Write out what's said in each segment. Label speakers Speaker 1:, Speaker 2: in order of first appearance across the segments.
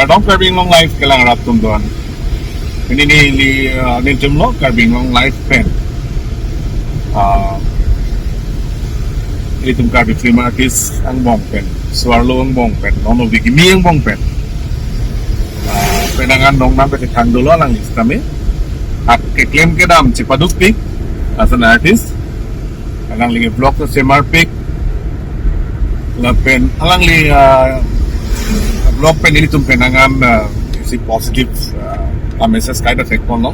Speaker 1: Kardong Carbing Long Life kelang ratum doan. Ini ni jumlo Carbing Long Life pen. Ini tum Carbing Film Artist ang bong pen. Swallow ang bong pen. Nono bigimi ang bong pen. Penangan dong nampe tang dulu lang list kami. At claim ke dam Cipaduk Peak as an artist. Alang li vlog sa Semar Peak. Lapen alang li vlog pen ini tum penangan si positive message kind of effect no.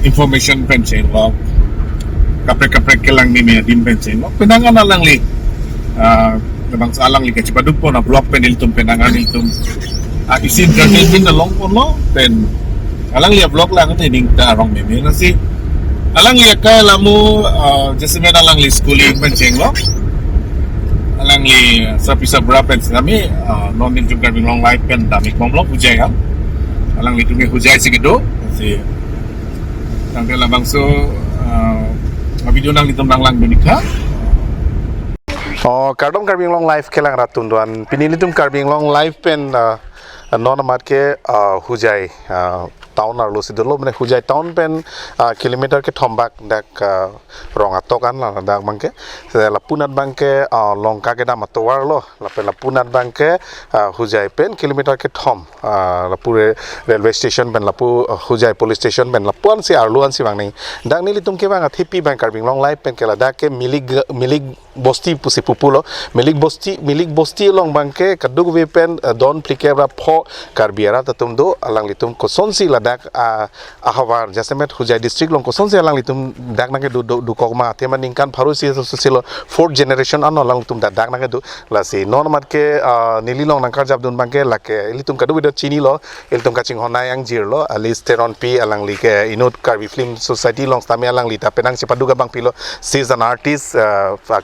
Speaker 1: Information pen chain log. Kaprek-kaprek ke lang ni dim pen chain log. Penangan alang li memang salang li ka Cipaduk po na vlog pen ini tum penangan itum isin entertainment na long po no. Pen alang li vlog lang ito ining tarong meme nasi alang li ka lamu jasime alang li schooling pen chain log. Alang li sa pisa brapen kami non din juga long life pen dami komplok hujay kan alang li tumi hujay sigido si tanggal labang so video nang litum lang dunika Kardong Carbing Long Life kelang ratun doan pinilitum Carbing Long Life pen non amat ke hujay town ar losi dolo mane hujai town pen kilometer ke thombak dak rongato kan la dak bangke la punat bangke longka ke dam atowar lo la pen la punat bangke hujai pen kilometer ke thom la pure railway station pen la pu hujai police station pen la puan si arluan si bang nei dak ni litum ke bang thipi bang Carbing Long Life pen ke la dak ke milig bosti pusi pupulo milig bosti long bangke kadug we pen don plikebra pho karbiara tatum do alang litum ko sonsi la dak ahawar jasemet hujai district long ko sonsi alang litum dak nage du kokma tema ningkan pharusi silo fourth generation an alang litum dak nage du la si non mat ke nili long nangkar jab dun bangke la ke litum kadu video chini lo litum kaching honai ang jir lo alisteron pi alang li ke inot Karbi Film Society long stami alang li ta penang Cipaduga bang pilo she's an artist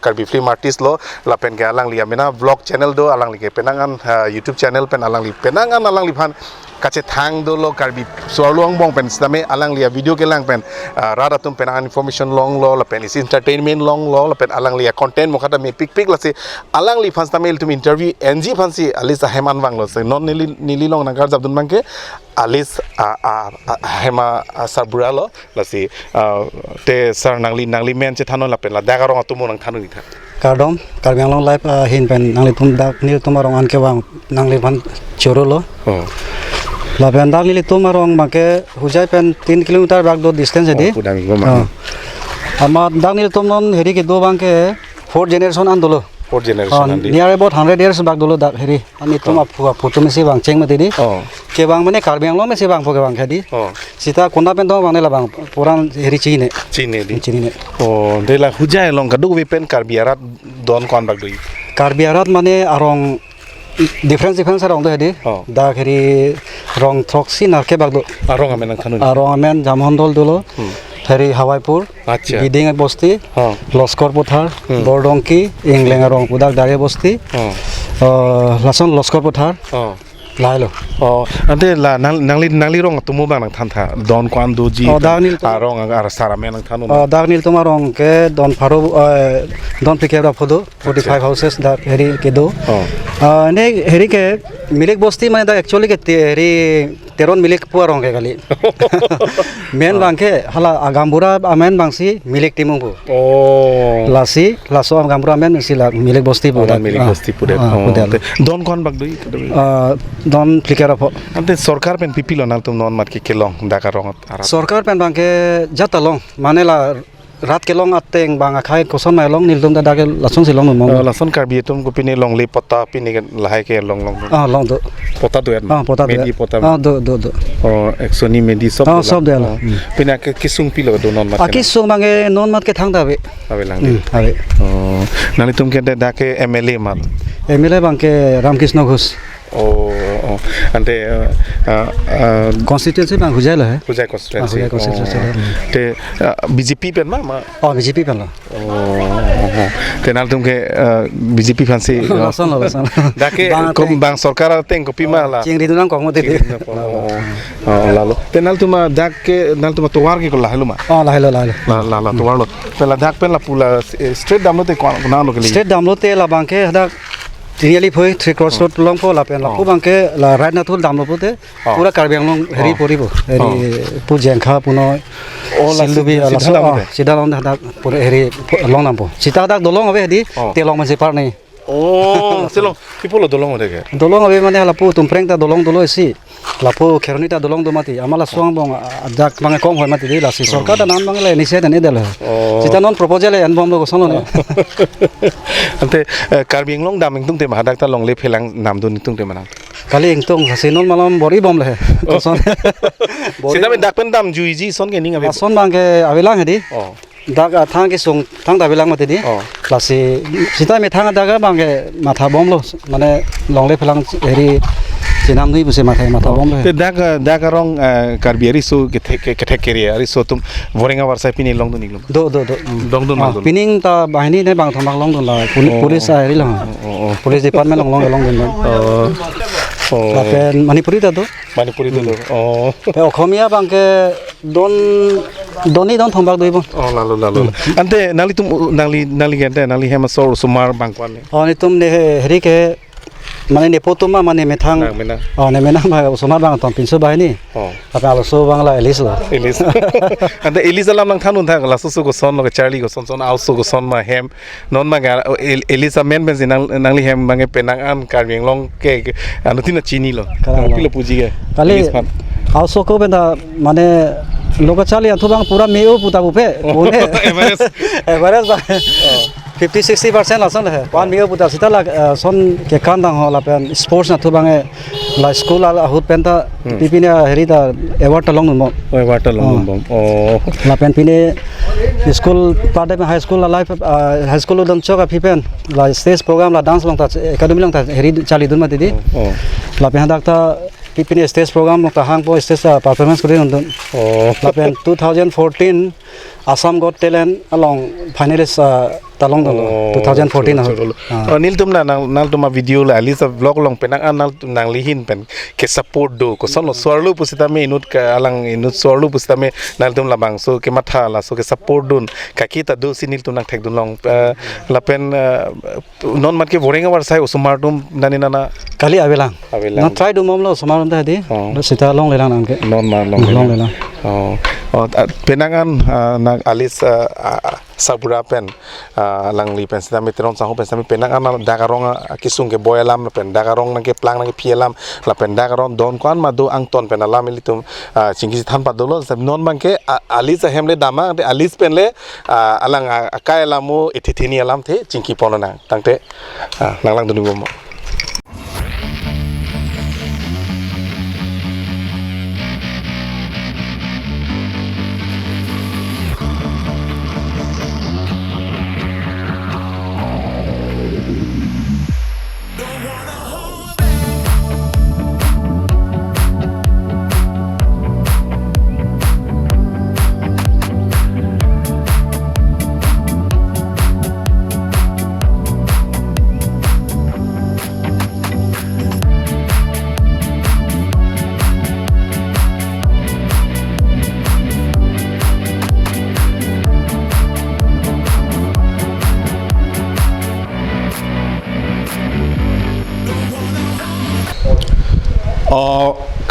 Speaker 1: Karbi Film Artist lo la pen ke alang li amena vlog channel do alang li ke penangan YouTube channel pen alang li penangan alang li phan kache thang do lo Karbi Swallow bong pen stame alang li video ke lang pen rada tum penangan information long lo la pen is entertainment long lo la pen alang li content mokhata me pic la si alang li phan stame tum interview NG phan si alisa heman bang lo se non nili long nangkar jab dun bang ke alis hema sabura lo la si te sar nangli men che thano la pen la daga rong atumo nang thanu ni tha
Speaker 2: Kardong Carbing Long Life hin pen nangli tum dak nil tum rong an ke wang nangli phan choro lo la pen dak nil tum rong ma ke hujai pen 3 kilometer bak do distance di ama dak nil tum non heri ke do bang ke 4 generation an dolo
Speaker 1: 4 generation andi
Speaker 2: near about 100 years bak dolo dak heri ani tum aphu photo me se bang cheng ma di ke bang mane Carbing Long me se bang pho ke bang khadi sita konda pen do bang ne la bang puran heri chine di
Speaker 1: de la hujai long kadu we pen karbiarat don kon bak dui
Speaker 2: karbiarat mane arong difference arong do hedi da heri rong troxi na ke bak do
Speaker 1: arong amen thanu
Speaker 2: arong amen jamhondol dolo heri hawaipur biding bosti loskor pothar bordongki inglenga rong pudak dare bosti lason loskor pothar lailo
Speaker 1: ante la nangli rong tumu bang nang thantha don kwan do ji arong ar saramen nang thanu
Speaker 2: dagnil tumarong ke don pharo don pikebra phodo 45 houses da heri ke do ne heri ke milik bosti mane da actually ke heri teron milik puarong ke kali men bangke hala agambura amen bangsi milik timung bu lasi laso agambura amen si la milik bosti bu
Speaker 1: milik bosti pude don kon bag doi
Speaker 2: don pikera pho
Speaker 1: ante sarkar pen pipilo nang tum non mat ke kelong daka rong
Speaker 2: sarkar pen bangke jatalong manela rat ke long ateng bang akhai koson mai long nildum da dake lason silong no
Speaker 1: lason Karbi tum ko pini long le pota pini lahai ke long
Speaker 2: long do
Speaker 1: pota do
Speaker 2: pota
Speaker 1: medi pota
Speaker 2: do
Speaker 1: exoni medi sob
Speaker 2: sob de la
Speaker 1: pina ke kisung pilo do non mat
Speaker 2: kisung bange non mat ke thang da be
Speaker 1: ave lang ave nani tum ke dake MLA mal
Speaker 2: MLA bangke Ramkrishna Ghosh
Speaker 1: ante
Speaker 2: constituency bang hujai la hai
Speaker 1: hujai constituency te BJP pen ma
Speaker 2: BJP pen la
Speaker 1: te nal tum ke BJP fansi
Speaker 2: lason
Speaker 1: dake kom bang sarkar teng ko pima la
Speaker 2: chingri dunang ko mo de
Speaker 1: lalo te nal tuma dake nal tuma towar ke ko la heluma la towar lo pela dak pen la pula straight damlo te ko na lo ke
Speaker 2: straight damlo te la bang ke dak Tiniali phoi 3 cross road long po lapen lapu bangke la right na thul dam lo pote pura Karbi Anglong heri poribo heri pu jengkha puno sildubi la so sida long dak pura heri long nam po sita dak dolong abe hedi te long mase par nei
Speaker 1: oh silong people dolong ode ke
Speaker 2: dolong abe mane lapu tumpreng ta dolong dolo isi lapu kheroni ta dolong do mati amala suang bong jak bange kong hoi mati la si sarkar da nan bange le ni se den edel sita non proposal en bom lo sono ne
Speaker 1: ante Karbi Anglong daming tung te mahadak ta long le phelang nam dun tung te manang
Speaker 2: kali ingtung hasinol malam bori bom le son
Speaker 1: sida me dak pen dam juiji son ke ning abe
Speaker 2: son bangke abelang hedi dak thang ke sung thang da belang mate di klasi sita me thang daga bangke matha bom lo mane longle phelang heri jinam nui buse matha bom lo
Speaker 1: te dak rong Karbi ari so ke keri ari so tum vorenga warsa pini long dun iglum
Speaker 2: do
Speaker 1: dong dun mang dun
Speaker 2: pining ta bahini ne bang thambak long dun la police ai lo police department long dun lapen manipuri ta do
Speaker 1: Manipuri dulu oh
Speaker 2: pe okhomia bangke doni don thambak doibo
Speaker 1: lalu ante nali gente nali hema sor sumar bangkwan
Speaker 2: ni tum ne heri ke mane ne potuma mane methang
Speaker 1: mena
Speaker 2: ne mena ba sumar bang tom pinso bahini apa alo so bangla elis
Speaker 1: ante elis alam nang thanun tha la su go son lo charlie go son also go son ma hem non ma ga elis men ben nangli hem bange penang an Karbi Anglong ke anu tina chini lo pilo puji ke
Speaker 2: kali also ko benda mane loka chali anthu bang pura meo puta bupe one everest ba 50-60% lasan hai pan meo puta sita la son ke kandang ho la pen sports na thu bange la school ala hut pen ta pipine heri da award long mo
Speaker 1: award long bom oh
Speaker 2: la pen pine school pada high school la life high school dam choka pipen la stage program la dance long ta academy long ta heri chali dun ma didi la pen dak ta pipine stage program ta hang po stage performance kore undun la pen 2014 Assam Got Talent along finalist talong dolo 2014
Speaker 1: nil tum na nal tuma video la alisa vlog long penang anal nang lihin pen ke support do ko son sorlu pusita me inut ka alang inut sorlu pusita me nal tum labang so ke matha la so ke support dun ka kita do sinil tum nang thek dun long la pen non mat ke vorenga war sai usumar tum nani nana
Speaker 2: kali abelang na try do momlo sumar tum hadi sita long lelang nang ke
Speaker 1: non ma long lelang penangan nang alis sabura pen lang li pen sami teron sahu pen sami penangan dagarong kisung ke boyalam pen dagarong nang ke plang nang ke pielam la pen dagarong don kwan ma do ang ton pen alam litum cingki than pa dolo sab non bang ke alis hemle dama alis pen le alang akai lamu etithini alam the cingki ponana tangte lang dunu bom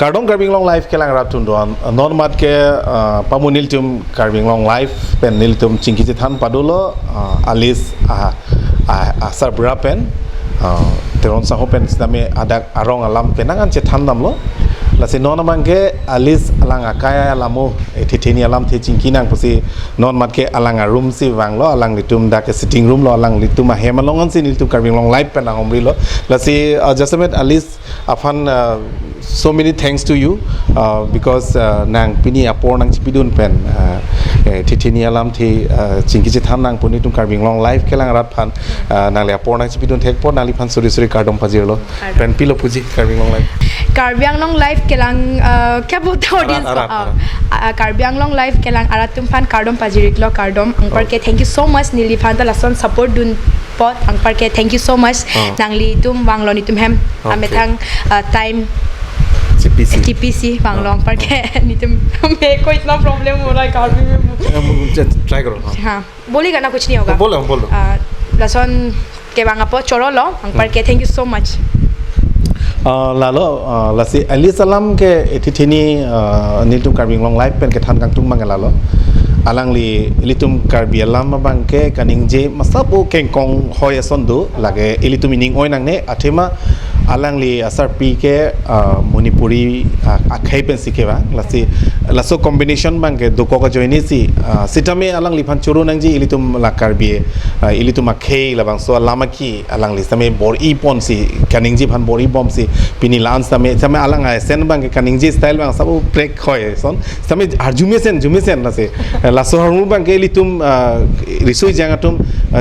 Speaker 1: Kardong Karbi Anglong live ke lang ratun doan non mat ke pamunil tum Karbi Anglong live pen nil tum cingki than padulo alis asar bra pen teron saho pen sidame adak arong alam penangan than namlo lasi non mangke alis alang akaya alamu etithini alam the cingki nang pusi non mat ke alang room si wanglo alang litum dak sitting room lo alang litum hemalongon si nil tum Karbi Anglong live pen angomri lo lasi jasamet alis afan so many thanks to you because nang pini apor nang chipidun pen tithini alam thi cingki than nang puni tum Karbi Anglong live kelang rat phan nang le apor nang chipidun thek por nali phan suri kardom pajirlo pen pilo puji Karbi Anglong live
Speaker 3: Karbi Anglong live kelang क्या बोलते हैं audience को Karbi Anglong live kelang aratum fan kardom pajiriklo kardom angpar ke thank you so much nili fan ta lason support dun pot angpar ke thank you so much nangli tum wanglo ni tum hem amethang time TPC Banglong पर के नहीं तो मेरे को इतना problem हो रहा है कार्बी में
Speaker 1: ट्राई करो
Speaker 3: हाँ बोलेगा ना कुछ नहीं होगा
Speaker 1: बोलो
Speaker 3: लसन ke bang apo chorolo ang par ke thank you so much
Speaker 1: lalu lasi Ali salam ke etithini niltum karbing long life pen ke than kang tung mang lalu alang li ilitum karbi alam bang ke kaning je masapu kengkong hoya sondu lage ilitum ining oi nang ne athema alang li asar pi ke manipuri akhai pen sikhe ba lasi laso combination bang ke doko ka joini si sitame alang li phan churu nang ji ilitum la karbi ilitum akhai labang so alama ki alang li same bor i pon si kaning ji phan bor i bom si pini lan same alang ai sen bang ke kaning ji style bang sabu break hoy son same arjume sen lase laso harmu bang ke ilitum risoi jangatum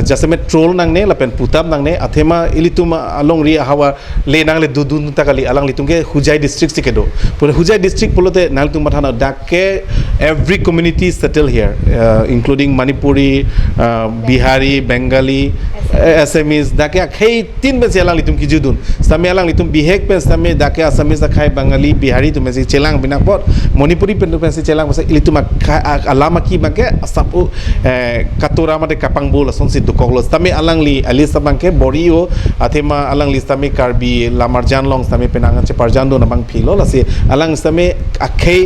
Speaker 1: jasame troll nang ne lapen putab nang ne athema ilitum along ri hawa le nang le dudun takali alang litum ke hujai district sikedo pura hujai district polote nal tum mathana dakke every community settle here including Manipuri Bihari Bengali Assamese dakke akhai tin be alang litum ki judun same alang litum bihek pe same dakke Assamese akhai Bengali Bihari tum se chelang binakpot Manipuri pen pen se chelang se ilitum alama ki bangke sapu katura mate kapang bol son si dukoglo same alang li ali sabangke borio athema alang li same karbi lamarjan long same penangan che parjan do namang philo lase alang same akhei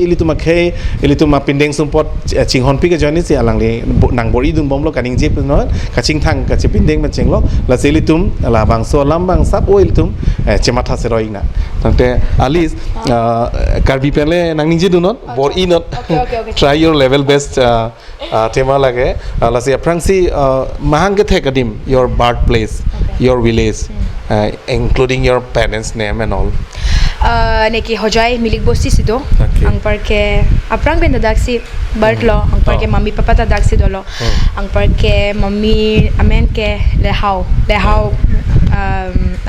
Speaker 1: ilitum pindeng sumpot chinghon pi ke jani si alang li nang bori dun bomlo kaning je no kaching thang ka che pindeng ma chenglo lase ilitum la bang so lambang sap o ilitum chematha se roina tante alis karbi pele nang ninje do not bor I not try your level best tema lage lase aprangsi mahang ke thekadim your birthplace your village including your parents name and all
Speaker 3: neki hojai milik bosti sido ang par ke aprang ben dadak si birth lo ang par ke mami papa ta dak si dolo ang par ke mami amen ke lehau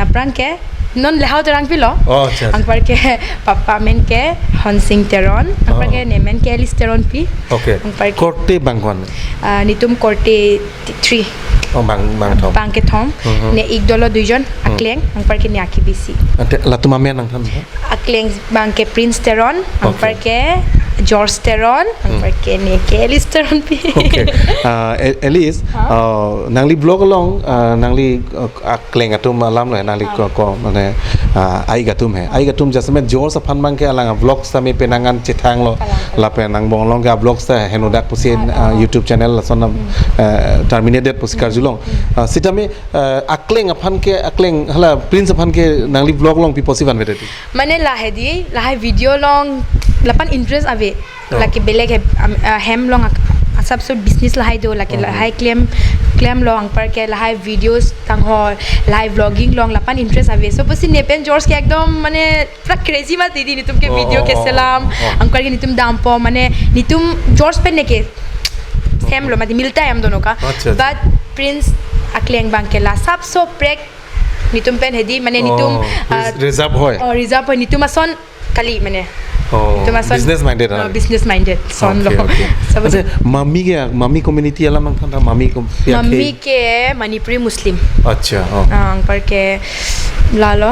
Speaker 3: aprang ke non lehau terang pilo ang par ke papa men ke Honsing Teron ang par ke nemen ke Alice Teron pi
Speaker 1: okay
Speaker 3: ang par ke
Speaker 1: korte bangwan
Speaker 3: nitum korte 3 bang ke thom ne ik dolo duijon akleng ang par ke ne akibisi
Speaker 1: ante latuma men ang than
Speaker 3: akleng bang ke Prince Teron ang par ke George Teron ang par ke ne ke Alice Teron pi
Speaker 1: okay Alice nangli blog along nangli akleng atum alam le nangli ko mane ai gatum jasme George aphan bang ke alang vlog same penangan chithang lo la penang bong long ga vlog sa henodak pusin YouTube channel son terminated puskar long sitame akleng aphan ke akleng hala Prince aphan ke nangli vlog long pi possible vedeti
Speaker 3: mane lahe video long lapan interest ave laki beleg hem long सब सब business लहाई दो लके लहाई claim लोंग पर के लहाई videos तंग हो live vlogging लोंग लपन interest आवे सो पसी नेपेन जॉर्ज के एकदम माने पूरा क्रेजी मत दीदी नितुम के वीडियो के सलाम अंकर के नितुम दाम पो माने नितुम जॉर्ज पे ने के सेम लो माने मिलता है हम दोनों का बट प्रिंस अक्लेंग बैंक के ला सब सो प्रेक नितुम पेन हेदी माने नितुम
Speaker 1: रिजर्व
Speaker 3: हो नितुम असन कली माने
Speaker 1: business minded
Speaker 3: son lo
Speaker 1: अच्छा mummy community alam ang thanda mummy
Speaker 3: ke Manipuri Muslim
Speaker 1: अच्छा
Speaker 3: ang par ke lalo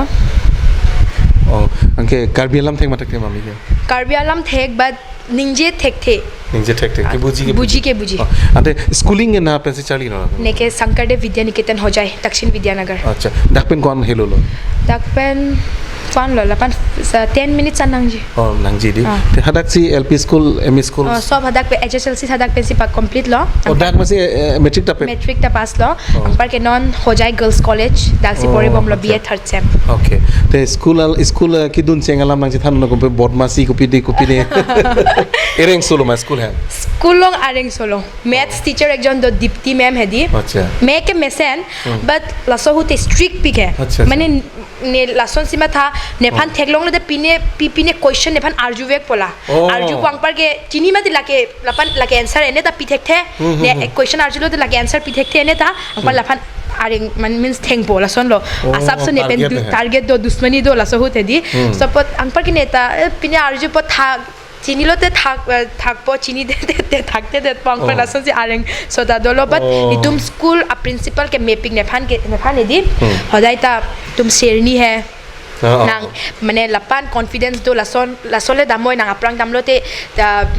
Speaker 1: anke Karbi alam thek matak ke mummy ke
Speaker 3: Karbi alam thek but ninje thek ke buji
Speaker 1: ante schooling na pensi chali no
Speaker 3: neke Sankardev Vidya Niketan ho jaye Dakshin Vidyanagar
Speaker 1: अच्छा dakpen kon hello lo
Speaker 3: dakpen fan lo lapan 10 minutes anang ji
Speaker 1: nang ji di hadak si LP school ME school
Speaker 3: sob hadak pe HSLC hadak pe si pa complete lo
Speaker 1: dak ma si metric ta
Speaker 3: pass lo par ke non ho jaye girls college dak si pori bom lo BA third sem
Speaker 1: okay te school ki dun sengalam nang ji than no ko bodmasi kopi de ereng solo ma school hai
Speaker 3: school long areng solo maths teacher ekjon do Dipti ma'am hedi
Speaker 1: acha
Speaker 3: me ke mesen but laso hute strict pik hai mane ne lason sima tha nephan theklong le pine question nephan arju vek pola arju pang par ke chini ma dilake lapan lake answer ene ta pithek the ne question arju lo de lake answer pithek the ene ta angpal lapan aring man means theng pola son lo asap so ne pen target do dushmani do laso hute di support angpar ki neta pine arju po tha chini lo te thak po chini de thakte de pang par lason si areng so da dolo but nitum school a principal ke mapping nephan edi hodai ta tum serni hai nang mane lapan confidence do lason le damoy nang aprang damlote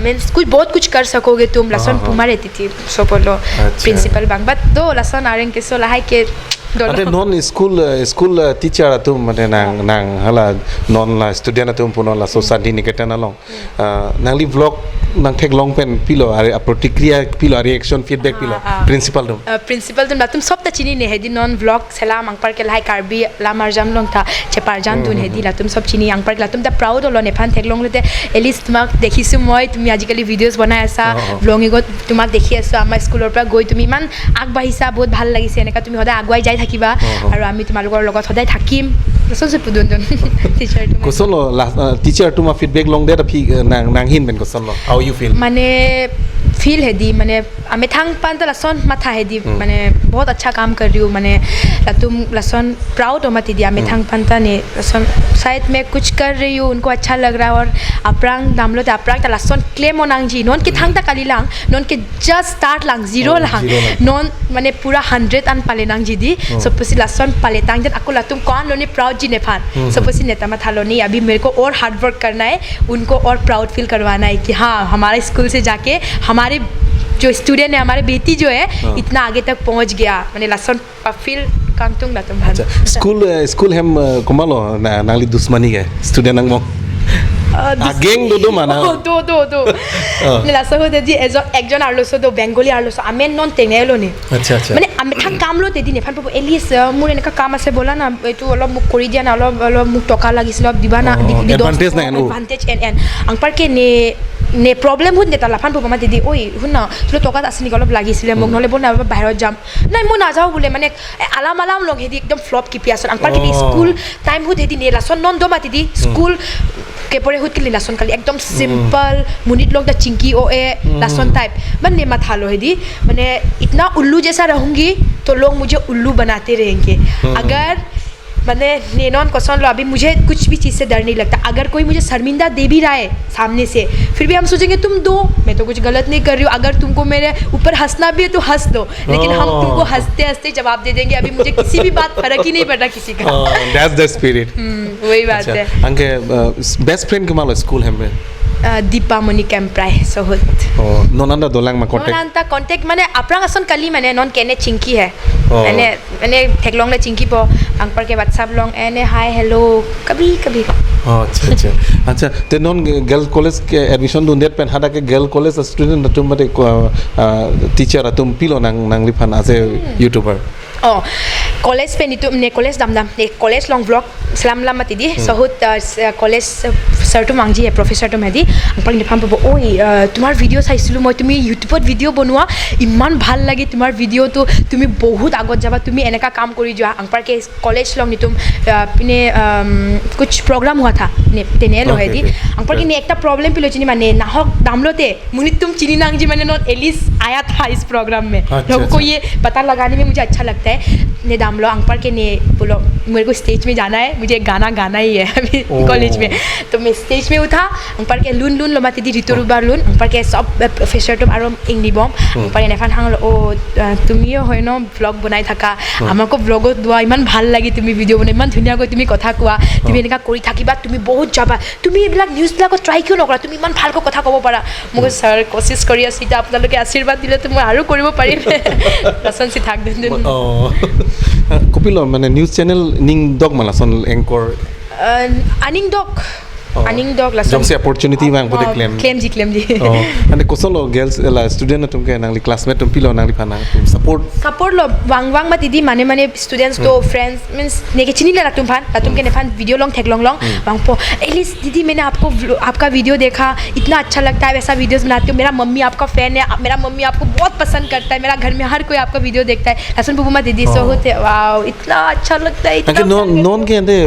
Speaker 3: means कुछ कर सकोगे तुम lason pumare titi so polo principal bang but do lason areng ke so lahai ke
Speaker 1: Ate non school teacher atum mate nang hala non la student atum puno la society niketan along nang li vlog nang tek long pen pilo are protikriya pilo reaction feedback pilo principal tum
Speaker 3: principal तुम तुम सब तचीनी ने हेदी non vlog सेला अंग पर के लाई कार्बी ला मारजाम लोंग था चेपार जान तुन हेदी ला तुम सब चीनी अंग पर ला तुम द प्राउड होलो नेफान थेक लोंग लेते एलिस्ट तुमक देखिसु মই তুমি আজিকালি ভিডিওস বনাই আছা ব্লগিংত তোমাক দেখি আছো আমাৰ স্কুলৰ পৰা গৈ তুমি ইমান আগবাঢ়িছা বহুত ভাল লাগিছে এনেকা তুমি সদায় আগুৱাই যাই থাকিবা আৰু আমি তোমালোকৰ লগত সদায় থাকিম সসে পুদুন টিচাৰ তুমি
Speaker 1: kosolo teacher tuma feedback long de nang hin ben kosolo how you feel
Speaker 3: माने फील है दी मैंने हमें थंग पान तो लसन माथा है दी मैंने बहुत अच्छा काम कर रही हूँ मैंने तुम लसन प्राउड हो मत दी हमें थंग पान ने लसन शायद मैं कुछ कर रही हूँ उनको अच्छा लग रहा है और अपरांग दामलो ते अपरांग ता लसन क्लेम होनांग जी नॉन के थंग ता काली लांग नॉन के जस्ट स्टार्ट लांग जीरो लांग नॉन मैंने पूरा 100 अन पाले लांग जी दी सपोसी लसन पाले तांग जन अको लतुम कौन लोने प्राउड जी ने फान सपोसी नेता मत हालो नहीं अभी मेरे को और हार्ड वर्क करना है उनको और प्राउड फील करवाना है कि हाँ हमारे स्कूल से जाके हमारे जो स्टूडेंट है हमारे बेटी जो है इतना आगे तक पहुंच गया मैंने लसन फील कांगतुंग लतुम भान
Speaker 1: school hem komalo nangli dusmani ge student nang mo ageng do mana
Speaker 3: do লাসন হতে জি একজন আরলোসো দো বেঙ্গলি আরলোসো আমি নন তেনেলো নি
Speaker 1: আচ্ছা আচ্ছা
Speaker 3: মানে আমি থাক কাম লো তেদি নেফান পাবো এলিস মোৰ এনেকা কাম আছে বলা না এটো অলপ মোক কৰি দিয়া না অলপ মোক টকা লাগিছিল দিবা না
Speaker 1: advantage না
Speaker 3: advantage and ang parke ne problem hun deta লাফান পাবো মা দিদি ওই হুন না তুলো টকা আসনি অলপ লাগিছিল মোক নহলে বল না বাহিৰত যাম নাই মই না যাও বলে মানে আলাম লং হেদি একদম ফ্লপ কি পিয়াছ ang parke স্কুল টাইম হুত হেদি নে লাসন নন দো মাতি দি স্কুল के परे हुत के लासन काली एकदम सिंपल मुनिट लोग द चिंकी ओ ए लासन टाइप मन ने मत हालो है दी मैंने इतना उल्लू जैसा रहूंगी तो लोग मुझे उल्लू बनाते रहेंगे अगर मैंने नेनॉन क्वेश्चन लो अभी मुझे कुछ भी चीज़ से डर नहीं लगता अगर कोई मुझे शर्मिंदा दे भी रहा है सामने से फिर भी हम सोचेंगे तुम दो मैं तो कुछ गलत नहीं कर रही हूँ अगर तुमको मेरे ऊपर हंसना भी है तो हंस दो लेकिन हम तुमको हंसते हंसते जवाब दे देंगे अभी मुझे किसी भी बात फर्क ही नहीं पड़ रहा किसी का
Speaker 1: that's the spirit
Speaker 3: वही बात है
Speaker 1: अंके best friend kemalo school hembe
Speaker 3: Deepa मणि कैंप्राय सोहत
Speaker 1: नोनंदा दोलांग मा कांटेक्ट
Speaker 3: नोनंदा कांटेक्ट माने अपरांग असन कली माने नॉन केने चिंकी है मैंने थेकलोंग ले चिंकी पो अंग पर के व्हाट्सएप लोंग एने हाय हेलो कभी अच्छा
Speaker 1: ते नॉन गर्ल कॉलेज के एडमिशन दुन देत पेन हादा के गर्ल कॉलेज स्टूडेंट तुम मते टीचर तुम पिलो नंग लिफान आसे यूट्यूबर
Speaker 3: कॉलेज पे नहीं तुमने कॉलेज दम कॉलेज लॉन्ग व्लॉग सलाम मती दी सहुत कॉलेज सर तो मांगजी है प्रोफेसर तो मेदी अंपाल निफाम पाबो ओई तुम्हार वीडियो চাইছিলো মই তুমি ইউটিউবত ভিডিও বনোৱা ইমান ভাল লাগে তোমাৰ ভিডিও তো তুমি বহুত আগত যাবা তুমি এনেকা কাম কৰি যোৱা अंपाल के कॉलेज लॉन्ग नी तुम पिने कुछ प्रोग्राम हुआ था ने तेने लो है दी अंपाल की ने एकटा प्रॉब्लम पिलो चिनी माने नाहक दामलोते मुनि तुम चिनी नांगजी माने नॉट एलिस आया था इस प्रोग्राम में लोगों को ये पता लगाने में मुझे अच्छा लगता है ने दामलो अंपाल के ने बोलो मेरे को स्टेज में जाना है मुझे गाना गाना ही है अभी कॉलेज में तो मैं स्टेज में उठा अंपाल के लून लमाती दी ऋतुरुबार लून अंपाल के सब प्रोफेसर तुम आरो इंग्लिबम अंपाल नेफान हांगलो ओ तुमियो হয় ন ব্লগ বনাই থাকা আমাকো ব্লগত দোৱা ইমান ভাল লাগি তুমি ভিডিও বনাই ইমান ধুনিয়া কৈ তুমি কথা কোৱা তুমি এনেকা কৰি থাকিবা তুমি বহুত যাবা তুমি এইবিলাক নিউজ ব্লগত ট্ৰাই কিয় নকৰা তুমি ইমান ভালকৈ কথা ক'ব পাৰা মোক স্যাৰ কোशिश কৰি আছে এটা আপোনালোকে আশীৰ্বাদ দিলে তো মই আৰু কৰিব পাৰিম লাসন সি থাক দেন
Speaker 1: Kopilo মানে নিউজ চ্যানেল নিং ডগ মালাসন এংকৰ
Speaker 3: আনিং ডগ लासन
Speaker 1: जब से अपॉर्चुनिटी मांग बोले
Speaker 3: क्लेम जी
Speaker 1: अने कोसलो गर्ल्स ला स्टूडेंट तुमके नांगली क्लासमेट तुम पिलो नांगली फाना तुम सपोर्ट
Speaker 3: लो वांग मा दीदी माने स्टूडेंट्स तो फ्रेंड्स मींस नेके चिनी ला तुम के नेफान वीडियो लॉन्ग थेक लॉन्ग वांग पो एलिस दीदी मैंने आपका वीडियो देखा इतना अच्छा लगता है वैसा वीडियोस बनाते हो मेरा मम्मी आपका फैन है मेरा मम्मी आपको बहुत पसंद करता है मेरा घर में हर कोई आपका वीडियो देखता है लसन बुबुमा दीदी सो होते वाओ इतना अच्छा लगता है इतना
Speaker 1: नॉन के अंदर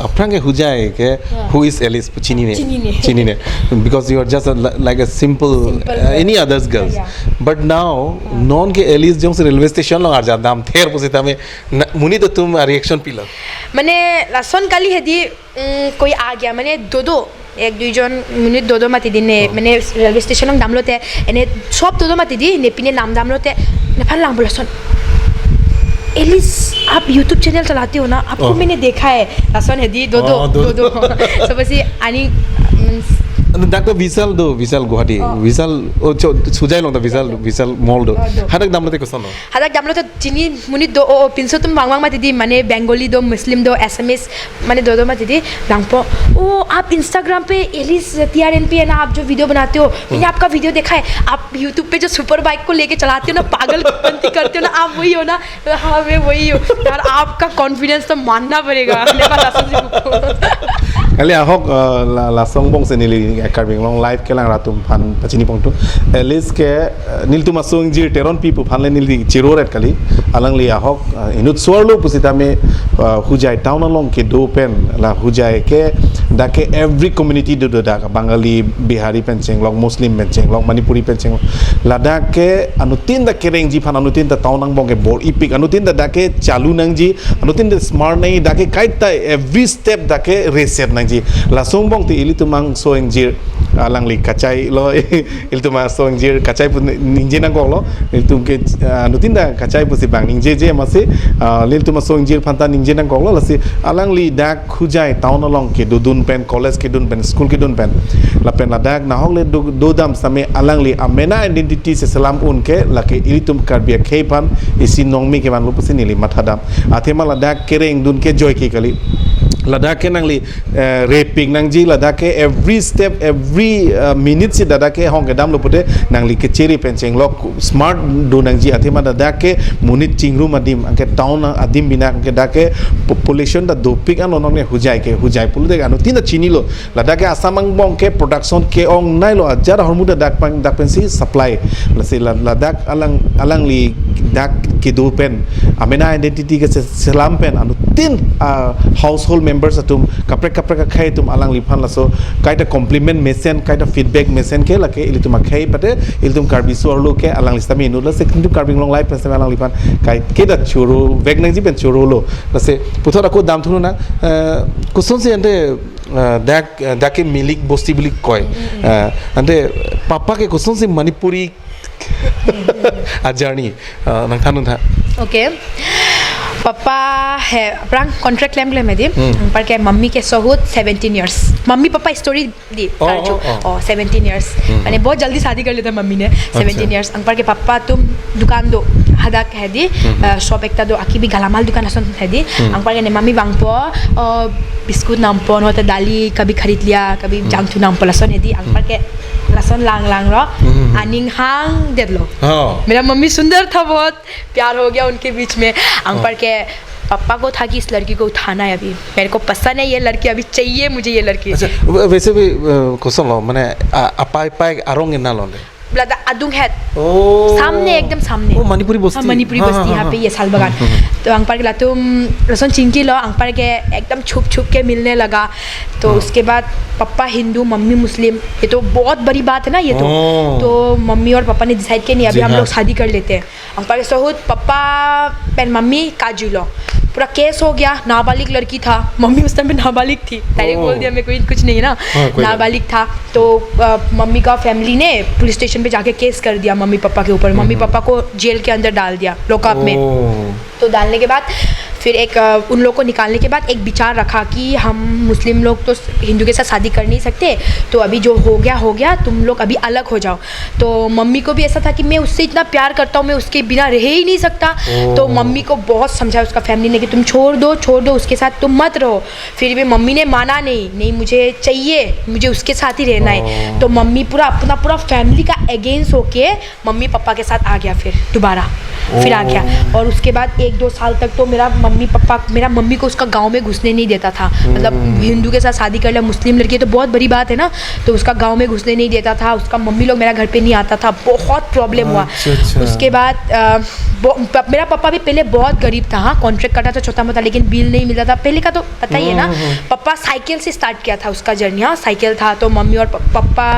Speaker 1: अपरांगे हो जाए के who is Alice Chini ne because you are just like a simple any others girls but now non के एलिस जो से रेलवे स्टेशन लो आ जाता हम थेर पुसिता में मुनी तो तुम रिएक्शन पिला
Speaker 3: मैंने लसन काली है दी कोई आ गया मैंने दो एक दुईजन मिनिट दो माती दी ने मैंने रेलवे स्टेशन नाम लोते एने सब दो माती दी ने पिने नाम लोते ने फान लांग बोलसन एलिस आप यूट्यूब चैनल चलाते हो ना आपको मैंने देखा है लसन है दी दो सब ऐसे आनी
Speaker 1: Dakto Visal Guwahati Visal Sujai long the Visal mall do hadak damlo te kosono
Speaker 3: hadak damlo to jini muni do pinso tum wang mati di mane Bengali do Muslim do SMS mane दो मत दीदी रंगपो ओ आप Instagram पे Alice TRNP है ना आप जो video बनाते हो मैंने आपका वीडियो देखा है आप यूट्यूब पे जो सुपर बाइक को लेके चलाते हो ना पागलपंती करते हो ना आप वही हो ना हाँ मैं वही हूँ यार आपका कॉन्फिडेंस तो मानना पड़ेगा
Speaker 1: kali ahok la songbong se nili karbing long live kelang ratum phan pachini pongtu elis ke nil tu masung jir teron pipu phan le nili chiroret kali alang li ahok inut swarlo pusita me hujai town along ke do pen la hujai ke dake every community do da Bengali Bihari pencheng long Muslim pencheng long Manipuri pencheng la dake anutin da kereng ji phan anutin da town ang bong ke bor ipik anutin da dake chalu nang ji anutin da smart nai dake kaita every step dake reset nang ji la songbong ti ili tumang soeng jir alang li kacai lo il tuma soeng jir kacai pun ninje nang gong lo il tum ke anutin da kacai pusi bang ninje je masi lil tuma soeng jir phanta ninje nang gong lo lasi alang li dak khujai town along ke dudun pen college ke dun pen school ke dun pen la pen la dak na hok le do dam same alang li amena identity se salam un ke la ke ili tum karbia kheipan isi nongmi ke man lo pusi nili mathadam athema la dak kereng dun ke joy ki kali Ladakh nangli raping nangji Ladakh every step every minute si Ladakh hong ke dam lopote nangli ke cheri pencheng lok smart do nangji athema Ladakh munit chingru madim anke town adim bina anke Ladakh population da dopik an onong ne hujai pulu de anu tin da chini lo Ladakh asamang bong ke production ke ong nai lo ajar hormu da dak pensi supply lase Ladakh alang li dak ke do pen amena identity ke selam pen anu tin household members atum kaprek ka khai tum alang liphan laso kaita compliment mesen kaita feedback mesen ke lake ilitum khai pate ilitum karbi sur lo ke alang listami nu la second karbing long life pesen alang liphan kai ke da churu veg nang ji ben churu lo lase puthora ko dam thunu na kuson se ante dak ke milik bosti bilik koi ante papa ke kuson se Manipuri ajani nang thanu tha
Speaker 3: okay पापा है अपना contract claim में दी पर के mummy के सहूद 17 years mummy papa story दी जो 17 years मैंने बहुत जल्दी शादी कर लिया था मम्मी ने 17 इयर्स अंपर के पापा तुम दुकान दो हदा कह दी शॉप एक दो आकी भी गलामाल दुकान असन है दी अंपर के मम्मी बांग पो बिस्कुट नाम पो न होता दाली कभी खरीद लिया कभी जांगचू नाम पो लसन है दी अंपर के लसन लांग रो अनिंग हांग दे लो मेरा मम्मी सुंदर था बहुत प्यार हो गया उनके बीच में अंपर के पापा को था कि इस लड़की को उठाना है अभी मेरे को पसंद है ये लड़की अभी चाहिए मुझे ये लड़की
Speaker 1: अच्छा वैसे भी कुछ लो मैंने अपाई आरोंगे ना लोगे
Speaker 3: ब्लदा अदुंग है सामने एकदम सामने
Speaker 1: ओ मणिपुरी बस्ती
Speaker 3: मणिपुरी बस्ती यहाँ पे ये साल बगान तो अंपर के तुम रसन चिंकी लो अंपर के एकदम छुप के मिलने लगा तो उसके बाद पापा हिंदू मम्मी मुस्लिम ये तो बहुत बड़ी बात है ना ये तो मम्मी और पापा ने डिसाइड किया नहीं अभी हम लोग शादी कर लेते हैं अंपर के सहूद पापा पेन मम्मी काजू लो पूरा केस हो गया नाबालिग लड़की था मम्मी उस टाइम पे नाबालिग थी डायरेक्ट बोल दिया मेरे को कुछ नहीं ना नाबालिग था तो मम्मी का फैमिली ने पुलिस स्टेशन पे जाके केस कर दिया मम्मी पापा के ऊपर मम्मी पापा को जेल के अंदर डाल दिया लॉकअप में तो डालने के बाद फिर एक उन लोग को निकालने के बाद एक विचार रखा कि हम मुस्लिम लोग तो हिंदू के साथ शादी कर नहीं सकते तो अभी जो हो गया तुम लोग अभी अलग हो जाओ तो मम्मी को भी ऐसा था कि मैं उससे इतना प्यार करता हूँ मैं उसके बिना रह ही नहीं सकता तो मम्मी को बहुत समझाया उसका फैमिली ने कि तुम छोड़ दो उसके साथ तुम मत रहो फिर भी मम्मी ने माना नहीं मुझे चाहिए मुझे उसके साथ ही रहना है तो मम्मी पूरा अपना पूरा फैमिली का अगेंस्ट होके मम्मी पापा के साथ आ गया फिर दोबारा फिर आ गया और उसके बाद 1-2 साल तक तो मेरा मम्मी को उसका गांव में घुसने नहीं देता था मतलब हिंदू के साथ शादी कर लिया मुस्लिम लड़की तो बहुत बड़ी बात है ना तो उसका गांव में घुसने नहीं देता था उसका मम्मी लोग मेरा घर पे नहीं आता था बहुत प्रॉब्लम हुआ उसके बाद मेरा पापा भी पहले बहुत गरीब था हाँ कॉन्ट्रैक्ट करता था छोटा मोटा लेकिन बिल नहीं मिलता था पहले का तो पता ही है ना पापा साइकिल से स्टार्ट किया था उसका जर्नी हाँ साइकिल था तो मम्मी और पापा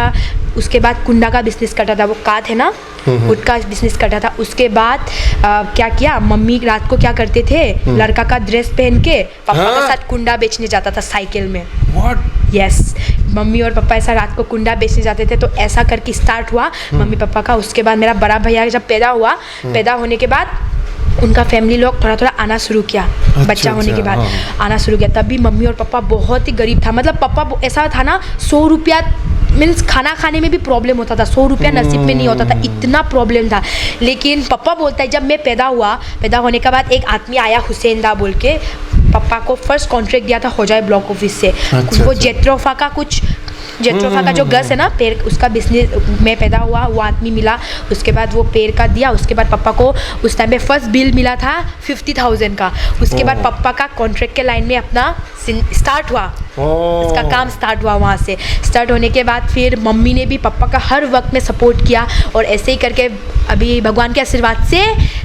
Speaker 3: उसके बाद कुंडा का बिजनेस करता था वो काट है ना वुड का बिजनेस करता था उसके बाद क्या किया मम्मी रात को क्या करते थे लड़का का ड्रेस पहन के पापा के साथ कुंडा बेचने जाता था साइकिल में यस मम्मी और पापा ऐसा रात को कुंडा बेचने जाते थे तो ऐसा करके स्टार्ट हुआ मम्मी पापा का उसके बाद मेरा बड़ा भैया जब पैदा होने के बाद उनका फैमिली लोग थोड़ा आना शुरू किया बच्चा होने के बाद आना शुरू किया तब भी मम्मी और पापा बहुत ही गरीब था मतलब पापा ऐसा था ना 100 रुपया मीन्स खाना खाने में भी प्रॉब्लम होता था, 100 रुपया नसीब में नहीं होता था, इतना प्रॉब्लम था। लेकिन पापा बोलता है जब मैं पैदा होने के बाद एक आदमी आया हुसैन दा बोल के, पापा को फर्स्ट कॉन्ट्रैक्ट दिया था होजाई ब्लॉक ऑफिस से। वो जेट्रोफा का जो गस है ना पैर, उसका बिजनेस में पैदा हुआ, वो आदमी मिला, उसके बाद वो पैर का दिया। उसके बाद पापा को उस टाइम पे फर्स्ट बिल मिला था 50,000 का। उसके बाद पापा का कॉन्ट्रैक्ट के लाइन में अपना स्टार्ट हुआ, इसका काम स्टार्ट हुआ। वहाँ से स्टार्ट होने के बाद फिर मम्मी ने भी पापा का हर वक्त में सपोर्ट किया, और ऐसे ही करके अभी भगवान के आशीर्वाद से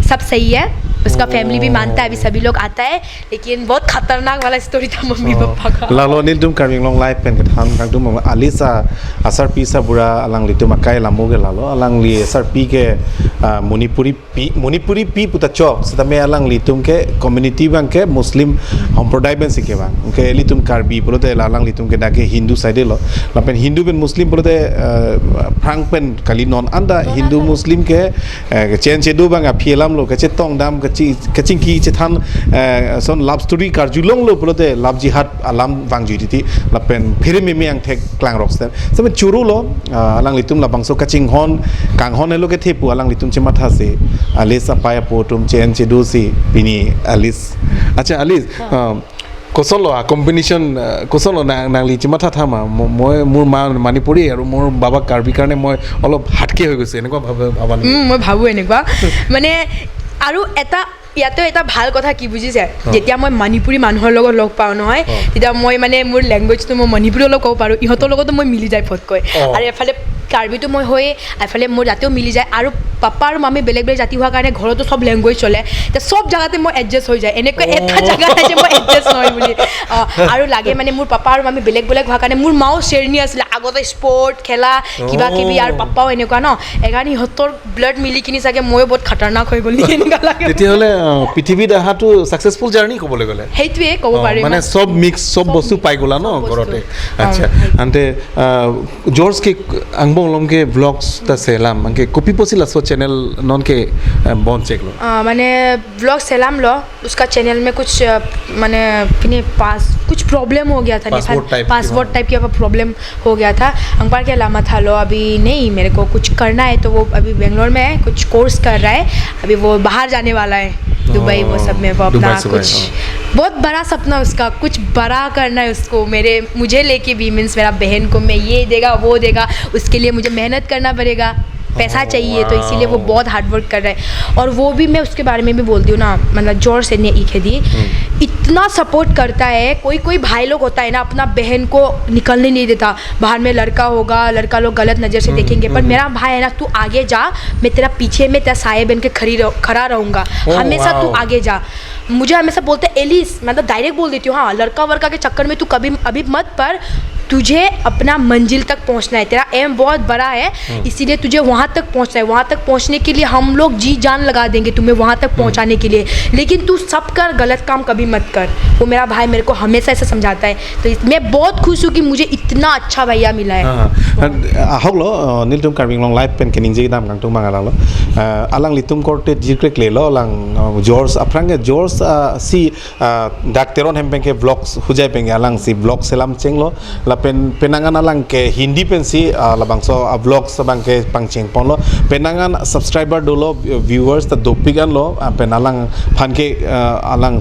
Speaker 3: सब सही है। उसका फैमिली भी मानता है, अभी सभी लोग आता है। लेकिन बहुत खतरनाक वाला स्टोरी था मम्मी पापा का।
Speaker 1: लालो नील तुम कार्बिंग लॉन्ग लाइफ पेन के थान का तुम आलिसा असर पी सा बुरा अलंग ली तुम अकाई लामोगे लालो अलंग ली असर पी के मणिपुरी पी पुता चौक सदा में अलंग ली तुम के कम्युनिटी बंग के मुस्लिम संप्रदाय बन सिके बंग उनके एली तुम कार्बी बोलते अलंग ली तुम के डाके हिंदू साइडे लो लापेन हिंदू पेन मुस्लिम बोलते फ्रांक पेन कली नॉन अंडा हिंदू मुस्लिम के चेन चेदू बंग फियलाम लो के तोंग दाम kacing ki cetan son love story karjulong lo pelote love jihad alam bang judi lapen phire meme yang thek klang rockster sabe churu lo alang litum la bangso kacing hon kang hon lo ke thepu alang litum che matha se alis apaya potum chen chedu si pini alis acha alis কোচল combination কোচল নাংলি চিমাথা থামা মই মোৰ মা মণিপুৰী আৰু মোৰ বাবা কাৰ্বি কাৰণে মই অলপ হাটকে হৈ গৈছে এনেকুৱা ভাবা
Speaker 3: মই ভাবোঁ এনেকুৱা মানে আৰু ইয়াতে এটা ভাল কথা কি বুজিছে, যেতিয়া মই মণিপুৰী মানুহৰ লগত লগ পাওঁ নহয় তেতিয়া মই মানে মোৰ লেংগুৱেজটো মই মণিপুৰী অলপ ক'ব পাৰোঁ, ইহঁতৰ লগতো মই মিলি যায় ফটকৈ। আৰু এফালে কাৰ্বিটো মই হৈ এফালে মোৰ জাতিও মিলি যায়। আৰু পাপা আৰু মামী বেলেগ বেলেগ জাতি হোৱাৰ কাৰণে ঘৰতো চব লেংগুৱেজ চলে, এতিয়া চব জেগাতে মই এডজাষ্ট হৈ যায়। এনেকৈ এটা জেগা নাই যে মই এডজাষ্ট নহয় বুলি। আৰু লাগে মানে মোৰ পাপা আৰু মামী বেলেগ বেলেগ হোৱাৰ কাৰণে মোৰ মাও শ্ৰেণী আছিলে আগতে স্পৰ্ট খেলা কিবা কিবি, আৰু পাপাও এনেকুৱা ন, সেইকাৰণে সিহঁতৰ ব্লাড মিলি কিনি চাগে ময়ো বহুত খাতাৰনাক হৈ গ'লো এনেকুৱা লাগে।
Speaker 1: তেতিয়াহ'লে পৃথিৱীত অহাটো ছাকচেছফুল জাৰ্ণি ক'বলৈ গ'লে
Speaker 3: সেইটোৱে ক'ব পাৰি,
Speaker 1: মানে চব মিক্স চব বস্তু পাই গ'লা ন ঘৰতে। আচ্ছা আন্তে জৰ্জ के अंगबों लोम के ब्लॉग्स तसेलाम अंके कॉपी पोसिला सो चैनल नॉन के बॉन चेक लो
Speaker 3: मैंने ब्लॉग सेलाम लो उसका चैनल में कुछ मैंने अपने पास कुछ प्रॉब्लम हो गया था, पासवर्ड टाइप की प्रॉब्लम हो गया था। अंकपार के अलामा था लो अभी नहीं, मेरे को कुछ करना है तो वो अभी बेंगलोर में है, कुछ कोर्स कर रहा है, अभी वो बाहर जाने वाला है दुबई, वो सब में वो अपना कुछ बहुत बड़ा सपना उसका, कुछ बड़ा करना है उसको मुझे लेके भी, मीन्स मेरा बहन को मैं ये देगा वो देगा, उसके लिए मुझे मेहनत करना पड़ेगा, पैसा चाहिए, तो इसीलिए वो बहुत हार्ड वर्क कर रहा है। और वो भी मैं उसके बारे में भी बोलती हूँ ना, मतलब जोर से ने इखेदी इतना सपोर्ट करता है। कोई भाई लोग होता है ना अपना बहन को निकलने नहीं देता, बाहर में लड़का होगा, लड़का लोग गलत नज़र से देखेंगे, पर मेरा भाई है ना तू आगे जा, मैं तेरा पीछे में तेरा साये बन के खड़ा रहूँगा, हमेशा तू आगे जा। मुझे हमेशा बोलते एलिस, मतलब डायरेक्ट बोल देती हूँ हाँ लड़का वर्का के चक्कर में तू कभी अभी मत पर, तुझे अपना मंजिल तक पहुंचना है, तेरा एम बहुत बड़ा है, इसीलिए तुझे वहाँ तक पहुंचना है, वहाँ तक पहुंचने के लिए हम लोग जी जान लगा देंगे तुम्हें वहाँ तक पहुंचाने के लिए, लेकिन तू सब कर, गलत काम कभी मत कर। वो मेरा भाई मेरे को हमेशा ऐसा समझाता है, तो मैं बहुत खुश हूँ कि मुझे इतना अच्छा भैया मिला है।
Speaker 1: आहक लो नील तुम कार्बिंग लॉन्ग लाइफ पेन के निंजे दाम कांग तुम मांगा लो अलंग लितुम कोर्टे जिक्र ले लो अलंग जॉर्ज अफ्रांगे जॉर्ज सी डाक्टरों हम पेन के ब्लॉग्स हो जाए पेंगे अलंग सी ब्लॉग सेलाम चेंग लो penangan alang ke hindi pensi labang so vlogs sabang ke pangching pon lo penangan subscriber dulu viewers ta dopigan lo penalang phan ke alang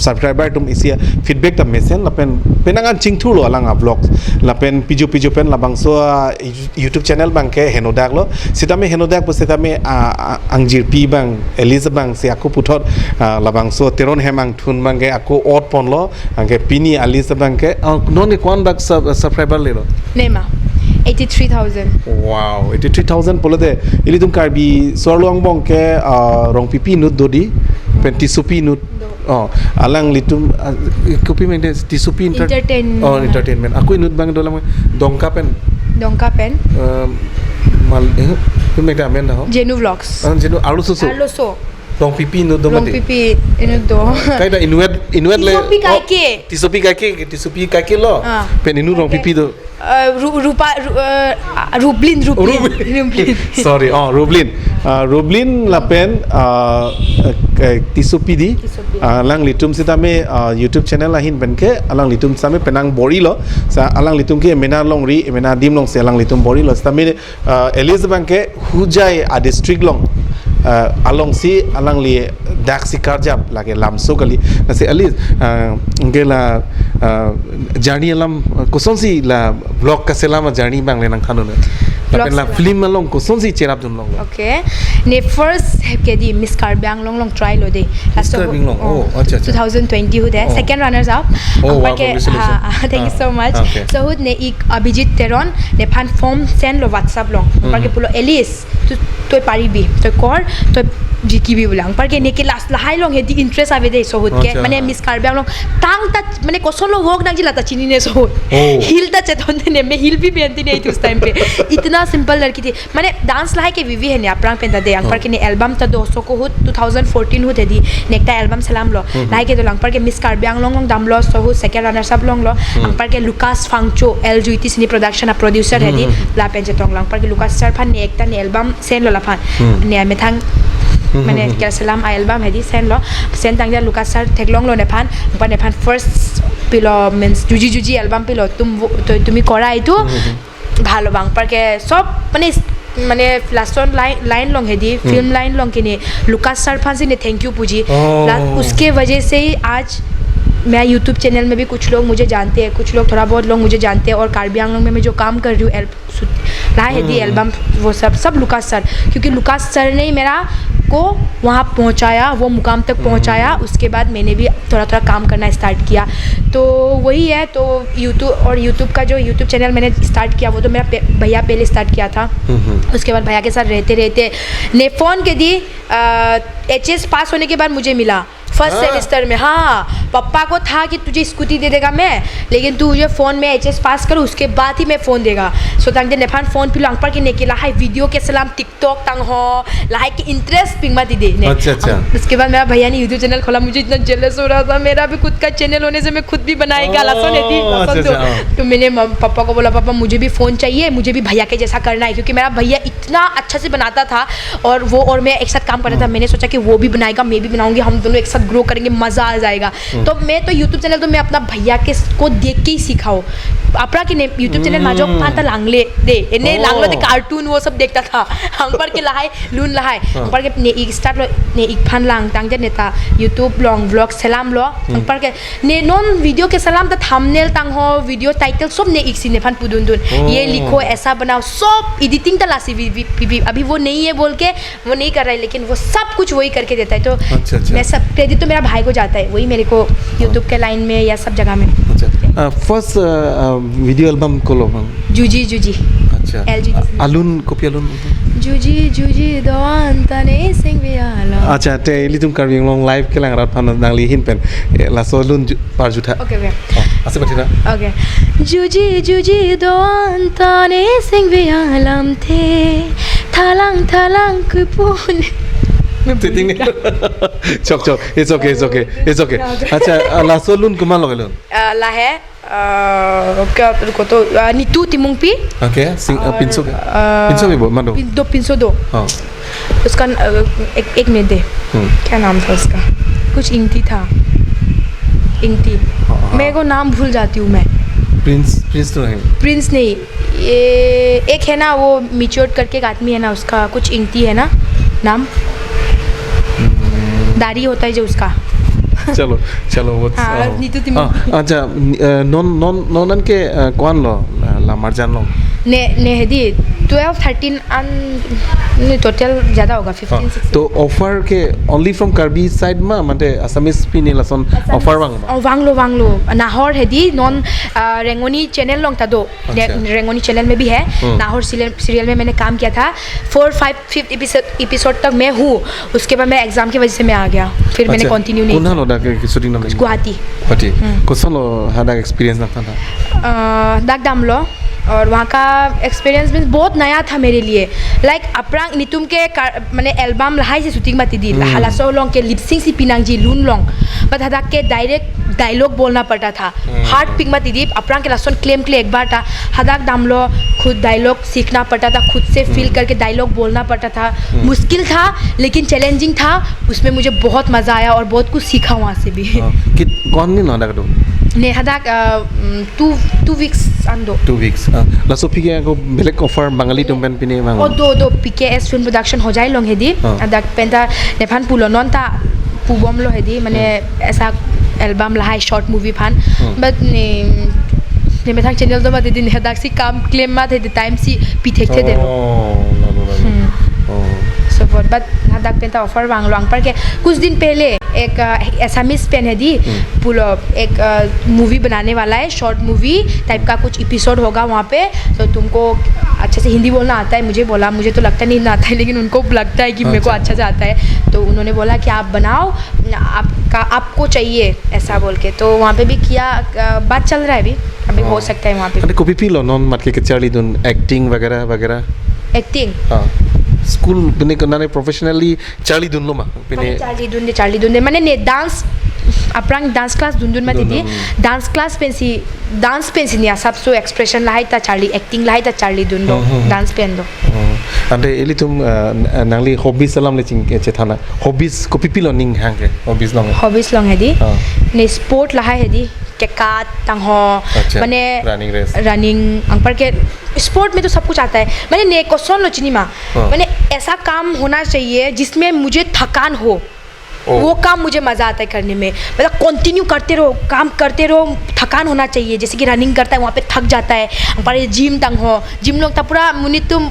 Speaker 1: subscriber tum isia feedback ta mesen lapen penangan chingthu lo alang vlogs lapen piju pen labang so YouTube channel bang ke henodak lo sitame henodak po sitame angjir pi bang Elizabeth bang si aku puthot labang so teron hemang thun bang ke aku ot pon lo angke pini Elizabeth bang ke non कौन बाग subscriber ले लो
Speaker 3: नेमा 83,000
Speaker 1: wow 83,000 बोले थे इली तुम Karbi सोरलोंग Bong के रोंग पिपी नुट Dodi pen टिसुपी नुट Alang लिटुम copy में टिसुपी entertainment aku नुट बांग दोला में दोंका पेन mal तुम एक आमेन ना हो
Speaker 3: जेनु vlogs
Speaker 1: जेनु आलुसो Long pipi no do
Speaker 3: long pipi inu do
Speaker 1: kai da inuet le
Speaker 3: tisopi kake
Speaker 1: lo pen inu long pipi do
Speaker 3: Rublin
Speaker 1: Sorry, Rublin. Rublin lapen tisupidi. Alang litum sitame YouTube channel lahin benke alang litum same penang bori lo. Sa alang litum ke mena long ri mena dim long se alang litum bori lo. Sitame Elizabeth ke hujai a district long. Along si alang li dak si karjap lage lamso kali nasi alis ngela journey alam koson si la vlog ka selama journey bang lenang khanone lapen la film along koson si cherap dun long
Speaker 3: okay ne first ke di Miss Karbi Anglong long try lo de last
Speaker 1: Miss Karbi Anglong acha
Speaker 3: 2020 hu de second runners up
Speaker 1: wow,
Speaker 3: thank you so much
Speaker 1: okay.
Speaker 3: so hu ne ik Abhijit Teron ne phan form send lo WhatsApp long par ke pulo Elise tu paribi tu kor tu জিকিবি বলে আং পারকে নেকি last লাহাই long হেদি interest আবে দে সহুত কে মানে miss কারবে আং long tongue তা মানে কোসলো হোক নাং জিলা তা চিনি ने সহুত हिल ता चेतन ने मैं हिल भी पहनती नहीं थी उस टाइम पे इतना सिंपल लड़की थी मैंने डांस लाइक के विवी है ने अपरांग पहनता दे अंग पर के ने एल्बम ता दोस्तों को हुत 2014 हुते दी नेक्टा एल्बम सलाम लो लाइक के तो लंग पर के मिस कार्बे आंग लोंग दाम लो सहुत सेकंड रनर सब लोंग लो अंग पर के लुकास फांगचो एल जुइटी सिनी प्रोडक्शन प्रोड्यूसर है दी ला पेंचे तोंग लंग पर के लुकास सर फान ने एकता ने एल्बम सेन लो ला फान ने में थांग मैंने क्या सलाम एल्बम है दी सेन लो सेन तांग जा लुकास सर थेगलोंग लो ने फान पर ने फान first pillow means juicy album pillow তুমি কৰা এইটো ভালো বাং পারকে সব মানে लास्ट लाइन लॉन्ग है दी फिल्म लाइन लॉन्ग के ने लुकास सर फांसी ने थैंक यू पूजी उसके वजह से ही आज मैं यूट्यूब चैनल में भी कुछ लोग मुझे जानते हैं कुछ लोग थोड़ा बहुत लोग मुझे जानते हैं और कार्बी आंगलोंग में मैं जो काम कर रही हूँ लाए है दी एल्बम वो सब लुकास सर क्योंकि लुकास सर ने ही मेरा को वहाँ पहुँचाया वो मुकाम तक पहुँचाया उसके बाद मैंने भी थोड़ा थोड़ा काम करना स्टार्ट किया तो वही है तो यूट्यूब का जो यूट्यूब चैनल मैंने स्टार्ट किया वो तो मेरा भैया पहले स्टार्ट किया था उसके बाद भैया के साथ रहते ने फ़ोन के दी HS पास होने के बाद मुझे मिला फर्स्ट सेमेस्टर में हाँ पप्पा को था कि तुझे स्कूटी दे देगा मैं लेकिन तू मुझे फ़ोन में HS पास कर उसके बाद ही मैं फ़ोन देगा सो तंग दे नेफान फ़ोन पिलो अंग पर के नेके लाहाई वीडियो के सलाम टिकटॉक तंग हो लाहाई के इंटरेस्ट पिंग मत दे ने
Speaker 1: अच्छा
Speaker 3: उसके बाद मेरा भैया ने यूट्यूब चैनल खोला मुझे इतना जेलस हो रहा था मेरा भी खुद का चैनल होने से मैं खुद भी बनाएगा लसन है थी तो मैंने पापा को बोला पापा मुझे भी फ़ोन चाहिए मुझे भी भैया के जैसा करना है क्योंकि मेरा भैया इतना अच्छा से बनाता था और वो और मैं एक साथ काम कर रहा था मैंने सोचा कि वो भी बनाएगा मैं भी बनाऊंगी हम दोनों एक साथ ग्रो करेंगे मज़ा आ जाएगा तो मैं तो यूट्यूब चैनल तो मैं अपना भैया के को देख के ही सीखा हूँ अपना कि यूट्यूब चैनल माजो पाता लांगले दे इन्हें लांगलो दे कार्टून वो सब देखता था हम पर के लहाय लून लहाय हम पर के ने एक स्टार्ट लो ने एक फान लांग तांग नेता यूट्यूब लॉन्ग व्लॉग सलाम लो हम पर के ने नॉन वीडियो के सलाम ता थंबनेल तांग हो वीडियो टाइटल सब ने एक सी ने फान पुदुन दुन ये लिखो ऐसा बनाओ सब एडिटिंग ता लासी अभी वो नहीं है बोल के वो नहीं कर रहा है लेकिन वो सब कुछ वही करके देता है तो मैं सब क्रेडिट तो मेरा भाई को जाता है वही मेरे को यूट्यूब के लाइन में या सब जगह में
Speaker 1: फर्स्ट वीडियो एल्बम कोलो
Speaker 3: जुजी
Speaker 1: अच्छा अलुन कॉपी अलुन
Speaker 3: जुजी दोन तने सिंग बियाला
Speaker 1: अच्छा ते लितुम कार्बी आंगलोंग लाइव के लांग रात फान नांगली हिन पेन लासो लुन पार जुथा
Speaker 3: ओके वे
Speaker 1: आसे बथिना
Speaker 3: ओके जुजी दोन तने सिंग बियालम थे थालांग कुपुन
Speaker 1: चौक it's okay अच्छा लासो लुन कुमान लगेलन
Speaker 3: लाहे क्या को तो नीतू तिमुंगपी
Speaker 1: ओके पिंसो भी मानो
Speaker 3: दो पिंसो दो
Speaker 1: हां
Speaker 3: उसका एक मिनट दे क्या नाम था उसका कुछ इंगती था मेरे को नाम भूल जाती हूँ मैं
Speaker 1: प्रिंस तो है
Speaker 3: प्रिंस नहीं ये एक है ना वो मिच्योर करके एक आदमी है ना उसका कुछ इंगती है ना नाम दाढ़ी होता है जो उसका
Speaker 1: चलो वो
Speaker 3: नीतू
Speaker 1: अच्छा नॉन के कौन लो ला मरजान लो
Speaker 3: ने हेदी 12 13 टोटल ज़्यादा होगा 15 16
Speaker 1: तो ऑफर के ओनली फ्रॉम कार्बी साइड में मतलब असमीज पिने लसन ऑफर
Speaker 3: वांगलो नाहर हेदी नॉन रेंगोनी चैनल लोंग था दो रेंगोनी चैनल में भी है नाहर सीरियल में मैंने काम किया था 4-5 एपिसोड तक मैं हूँ उसके बाद मैं एग्जाम की वजह से मैं आ गया फिर मैंने कंटिन्यू नहीं
Speaker 1: कौन लो दा के शूटिंग नाम
Speaker 3: गुवाहाटी
Speaker 1: कौन लो हादा एक्सपीरियंस ना था
Speaker 3: दाग दाम लो और वहाँ का एक्सपीरियंस मीन्स बहुत नया था मेरे लिए लाइक अप्रांग नितुम के माने एल्बम लहाई से शूटिंग माती दी हलासो लोंग के लिपसिंग सी पिनांग जी लून लोंग बट हदा के डायरेक्ट डायलॉग बोलना पड़ता था हार्ट पिक माती दी अप्रांग के लासन क्लेम के लिए एक बार था हदाक दामलो खुद डायलॉग सीखना पड़ता था खुद से फील करके डायलॉग बोलना पड़ता था मुश्किल था लेकिन चैलेंजिंग था उसमें मुझे बहुत मज़ा आया और बहुत कुछ सीखा वहाँ से भी
Speaker 1: कौन नहीं ना करो
Speaker 3: ने हदाक 2 weeks ando
Speaker 1: 2 weeks laso pike ko belek offer bangali tumpen pine mang
Speaker 3: do PKS film production हो जाए लोग हेदी अदाक पेंटा नेफान पुलो नॉन ता पुबम लो हेदी माने ऐसा एल्बम लहाई शॉर्ट मूवी फान बट ने मेथाक चैनल तो बात दिन हदाक सी काम क्लेम मा थे टाइम सी पिथे थे दे सो बट हदाक पेंटा ऑफर वांग लोंग पर के कुछ दिन पहले एक एसामिस पेन है दी पुलो एक मूवी बनाने वाला है शॉर्ट मूवी टाइप का कुछ एपिसोड होगा वहाँ पे तो तुमको अच्छे से हिंदी बोलना आता है मुझे बोला मुझे तो लगता नहीं आता है लेकिन उनको लगता है कि मेरे को अच्छा से आता है तो उन्होंने बोला कि आप बनाओ आपको चाहिए ऐसा बोल के तो वहाँ पे भी किया बात चल रहा है अभी हो सकता है वहाँ पे
Speaker 1: कभी पी लो नॉन मत के चार्ली दून एक्टिंग वगैरह वगैरह
Speaker 3: एक्टिंग
Speaker 1: स्कूल पिने करना प्रोफेशनली चार्ली दून लो मा पिने
Speaker 3: चार्ली दून मैंने ने डांस अप्रांग डांस क्लास दून में दीदी डांस क्लास पेंसी निया सब सो एक्सप्रेशन लाइट ता चार्ली एक्टिंग लाइट ता चार्ली दून लो डांस पेन लो
Speaker 1: अंदे एली तुम नांगली हॉबीज सलाम ले चिंग के थाना हॉबीज को पिपिलो निंग हांगे हॉबीज लोंग है दी ने स्पोर्ट लहा है दी के काट तंग हो माने रनिंग अंपर के स्पोर्ट में तो सब कुछ आता है मैंने ने क्वेश्चन लो चिनी मा मैंने ऐसा काम होना चाहिए जिसमें मुझे थकान हो वो काम मुझे मज़ा आता है करने में मतलब कंटिन्यू करते रहो काम करते रहो थकान होना चाहिए जैसे कि रनिंग करता है वहाँ पे थक जाता है पर जिम तंग हो जिम लोग तो पूरा मुनि तुम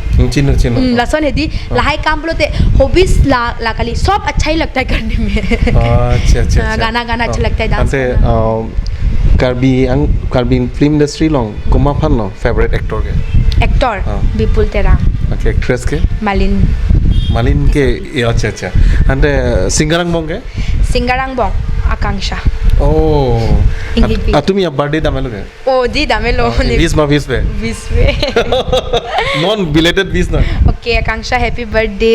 Speaker 1: लसन है दी लहाई काम बोलते हॉबीज ला काली सब अच्छा ही लगता है करने में अच्छा गाना अच्छा लगता है डांस कार्बी फिल्म इंडस्ट्री लोग कुमा फन लो फेवरेट एक्टर विपुल तेरा ओके एक्ट्रेस के मालिन के अच्छा अंदे सिंगारंग बोंग आकांक्षा তুমি বার্থডে দামেলো কে
Speaker 3: ও দি দামেলো
Speaker 1: 20 पे नॉन बिलेटेड 20 ना
Speaker 3: ओके आकांक्षा हैप्पी बर्थडे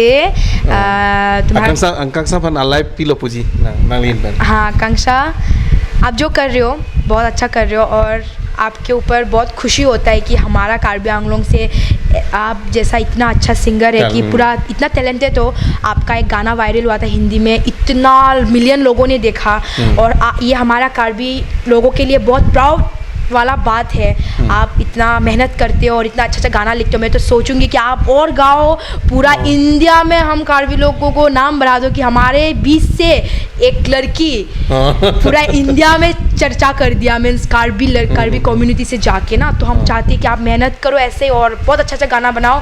Speaker 1: तुम्हारा आकांक्षा फन अलाइव पीलो पूजी नालिन बन
Speaker 3: हाँ आकांक्षा आप जो कर रहे हो बहुत अच्छा कर रहे हो और आपके ऊपर बहुत खुशी होता है कि हमारा कार्बी आंगलोंग से आप जैसा इतना अच्छा सिंगर है कि पूरा इतना टैलेंटेड हो आपका एक गाना वायरल हुआ था हिंदी में इतना मिलियन लोगों ने देखा और ये हमारा कार्बी लोगों के लिए बहुत प्राउड वाला बात है आप इतना मेहनत करते हो और इतना अच्छा गाना लिखते हो मैं तो सोचूंगी कि आप और गाओ पूरा इंडिया में हम कार्बी लोगों को नाम बढ़ा दो कि हमारे बीच से एक लड़की पूरा इंडिया में चर्चा कर दिया मीन्स कार्बी कम्युनिटी से जाके ना तो हम चाहते हैं कि आप मेहनत करो ऐसे और बहुत अच्छा गाना बनाओ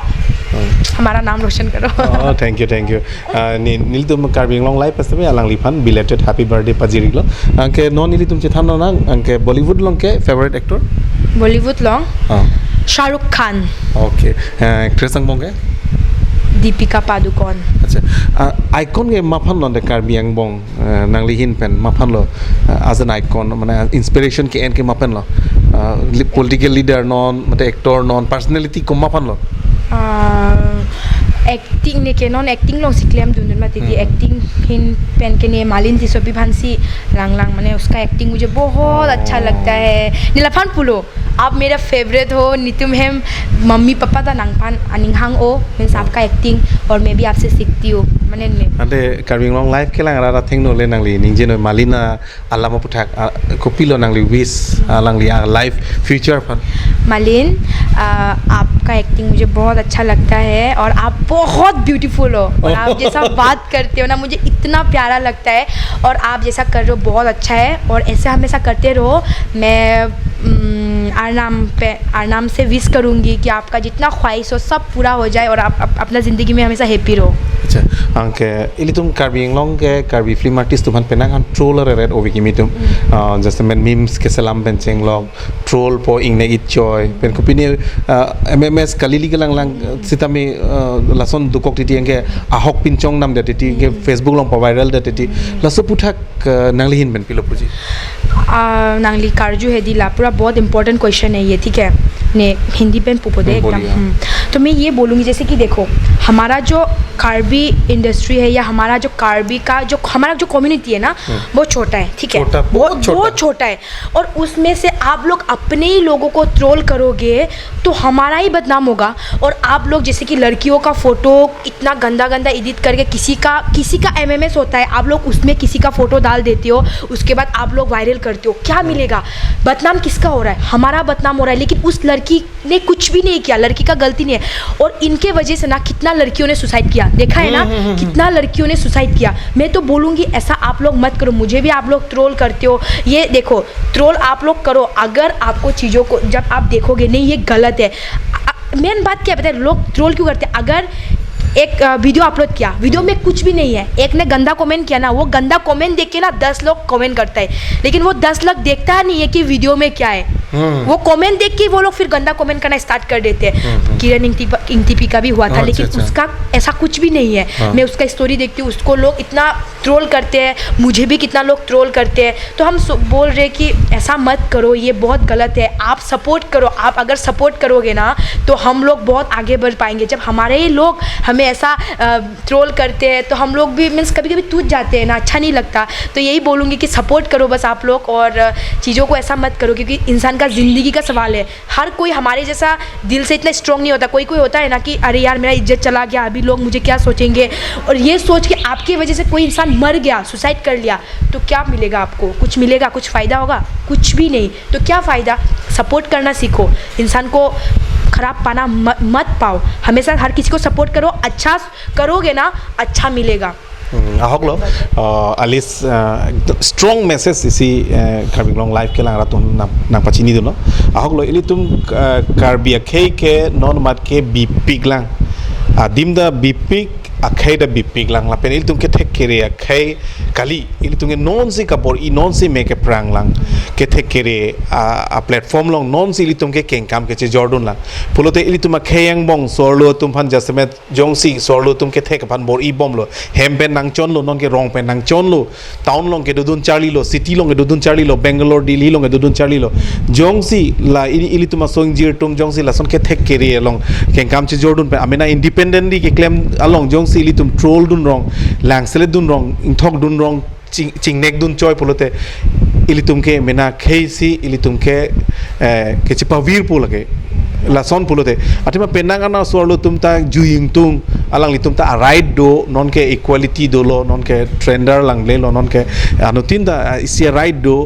Speaker 3: हमारा नाम रोशन करो
Speaker 1: थैंक यू नील तुम कार्बी लॉन्ग लाइफ पस में Alang Lifan belated happy birthday पजिरिलो अंके non नीली तुम चिथानो ना अंके बॉलीवुड लॉन्ग के favourite actor
Speaker 3: Bollywood long Shahrukh Khan okay
Speaker 1: actress संग बोंगे
Speaker 3: दीपिका पादुकोण
Speaker 1: अच्छा आइकन के माफन लो कार्बी आंगबोंग नांगली हिन पेन माफन लो एज एन आइकन माने इंस्पिरेशन के एन के माफन लो पॉलिटिकल लीडर नॉन मतलब एक्टर नॉन पर्सनालिटी को माफन लो
Speaker 3: एक्टिंग ने के नॉन एक्टिंग लोग सिक्लेम दुन में दीदी एक्टिंग हिन पेन के ने मालिन थी सोबी भांसी लांग माने उसका एक्टिंग मुझे बहुत अच्छा लगता है नीलाफान पुलो आप मेरा फेवरेट हो नितुम हेम मम्मी पापा ता नांगफान अनिंगहांग ओ मीन्स आपका एक्टिंग और मैं भी आपसे सीखती हूँ माने
Speaker 1: अंदे कार्बी लॉन्ग लाइफ के लांग रा थिंग नो ले नांगली निंजे नो मालिना अल्लामा पुठाक कोपिलो नांगली विश लांगली लाइफ फ्यूचर फन
Speaker 3: मालिन आपका एक्टिंग मुझे बहुत अच्छा लगता है और आप बहुत ब्यूटीफुल हो और आप जैसा बात करते हो ना मुझे इतना प्यारा लगता है और आप जैसा कर रहे हो बहुत अच्छा है और ऐसे हमेशा करते रहो मैं आरनाम से विश करूँगी कि आपका जितना ख्वाहिश हो सब पूरा हो जाए और आप अपना ज़िंदगी में हमेशा हैप्पी रहो
Speaker 1: अच्छा अंके इली तुम कार्बी लॉन्ग के कार्बी फिल्म आर्टिस्ट तुम पेना खान ट्रोलर रेड ओवी की तुम जैसे मैं मीम्स के सलाम पेंचेंग लॉग ट्रोल पो इंगने इच्चोय पेन को पिने एमएमएस कलिली के लंग सिता में लासन दुकोक टिटी अंके आहक पिंचोंग नाम दे टिटी के फेसबुक लॉन्ग वायरल दे टिटी लसो पुठाक नांगली हिन पेन पिलो पुजी
Speaker 3: नांगली कारजू है दिला पूरा बहुत इंपॉर्टेंट क्वेश्चन है ये, ठीक है ने हिंदी पे पुपो दे एकदम। तो मैं ये बोलूँगी जैसे कि देखो हमारा जो कार्बी इंडस्ट्री है या हमारा जो कार्बी का जो हमारा जो कम्युनिटी है ना वो छोटा है, ठीक है, बहुत छोटा है। और उसमें से आप लोग अपने ही लोगों को ट्रोल करोगे तो हमारा ही बदनाम होगा। और आप लोग जैसे कि लड़कियों का फ़ोटो इतना गंदा गंदा एडिट करके किसी का MMS होता है, आप लोग उसमें किसी का फ़ोटो डाल देते हो, उसके बाद आप लोग वायरल करते हो, क्या मिलेगा? बदनाम किसका हो रहा है? हमारा बदनाम हो रहा है। लेकिन उस लड़की ने कुछ भी नहीं किया, लड़की का गलती नहीं है। और इनके वजह से ना कितना लड़कियों ने सुसाइड किया, देखा है ना, कितना लड़कियों ने सुसाइड किया। मैं तो बोलूँगी ऐसा आप लोग मत करो। मुझे भी आप लोग ट्रोल करते हो, ये देखो ट्रोल आप लोग करो, अगर आपको चीज़ों को जब आप देखोगे नहीं ये गलत है। मेन बात क्या पता है लोग ट्रोल क्यों करते हैं? अगर एक वीडियो अपलोड किया, वीडियो में कुछ भी नहीं है, एक ने गंदा कमेंट किया ना, वो गंदा कमेंट देख के ना 10 लोग कमेंट करता है, लेकिन वो 10 लोग देखता नहीं है कि वीडियो में क्या है। वो कमेंट देख के वो लोग फिर गंदा कमेंट करना स्टार्ट कर देते हैं। किरण इंतिपी का भी हुआ था, लेकिन उसका ऐसा कुछ भी नहीं है। मैं उसका स्टोरी देखती हूँ, उसको लोग इतना ट्रोल करते हैं, मुझे भी कितना लोग ट्रोल करते हैं। तो हम बोल रहे कि ऐसा मत करो, ये बहुत गलत है। आप सपोर्ट करो, आप अगर सपोर्ट करोगे ना तो हम लोग बहुत आगे बढ़ पाएंगे। जब हमारे ही लोग हमें ऐसा ट्रोल करते हैं तो हम लोग भी मीन्स कभी कभी टूट जाते हैं ना, अच्छा नहीं लगता। तो यही बोलूँगी कि सपोर्ट करो बस आप लोग, और चीज़ों को ऐसा मत करो, क्योंकि इंसान का ज़िंदगी का सवाल है। हर कोई हमारे जैसा दिल से इतना स्ट्रॉन्ग नहीं होता। कोई कोई होता है ना कि अरे यार मेरा इज्जत चला गया, अभी लोग मुझे क्या सोचेंगे, और ये सोच के आपकी वजह से कोई इंसान मर गया, सुसाइड कर लिया, तो क्या मिलेगा आपको? कुछ मिलेगा? कुछ फ़ायदा होगा? कुछ भी नहीं। तो क्या फ़ायदा? सपोर्ट करना सीखो, इंसान को खराब पाना मत पाओ। हमेशा हर किसी को सपोर्ट करो, अच्छा करोगे ना अच्छा मिलेगा।
Speaker 1: ahok lo alis strong message isi karbi long live ke lang ratun na pachini do no ahok lo ili tum karbi akhei ke non mat ke bipik lang adim da bipik akhei da bipik lang la pen ili tum ke thek kere akhei kali ili tum ke non si kapor I non si me ke prang lang ke thek kere a platform long non si ili tum ke keng kam ke che jordan lang pulote ili tum akhei yang bong sorlo tum phan jasmet jong si sorlo tum ke thek phan bor I bom lo hem pen nang chon lo non ke rong pen nang chon lo town long ke dudun charli lo city long ke dudun charli lo Bangalore Delhi long ke dudun charli lo jong si la ili tum asong jir tum jong si la son ke thek kere long keng kam che jordan pe amena independently ke claim along jong si ili tum troll dun rong lang sele dun rong inthok dun rong ching nek dun choi polote ili tum ke mena khei si ili tum ke chipa vir pu lage la son polote atima penang ana sorlo tum ta juing tung alang li tum ta right do non ke equality do lo non ke trender lang le lo non ke anutin da isi right do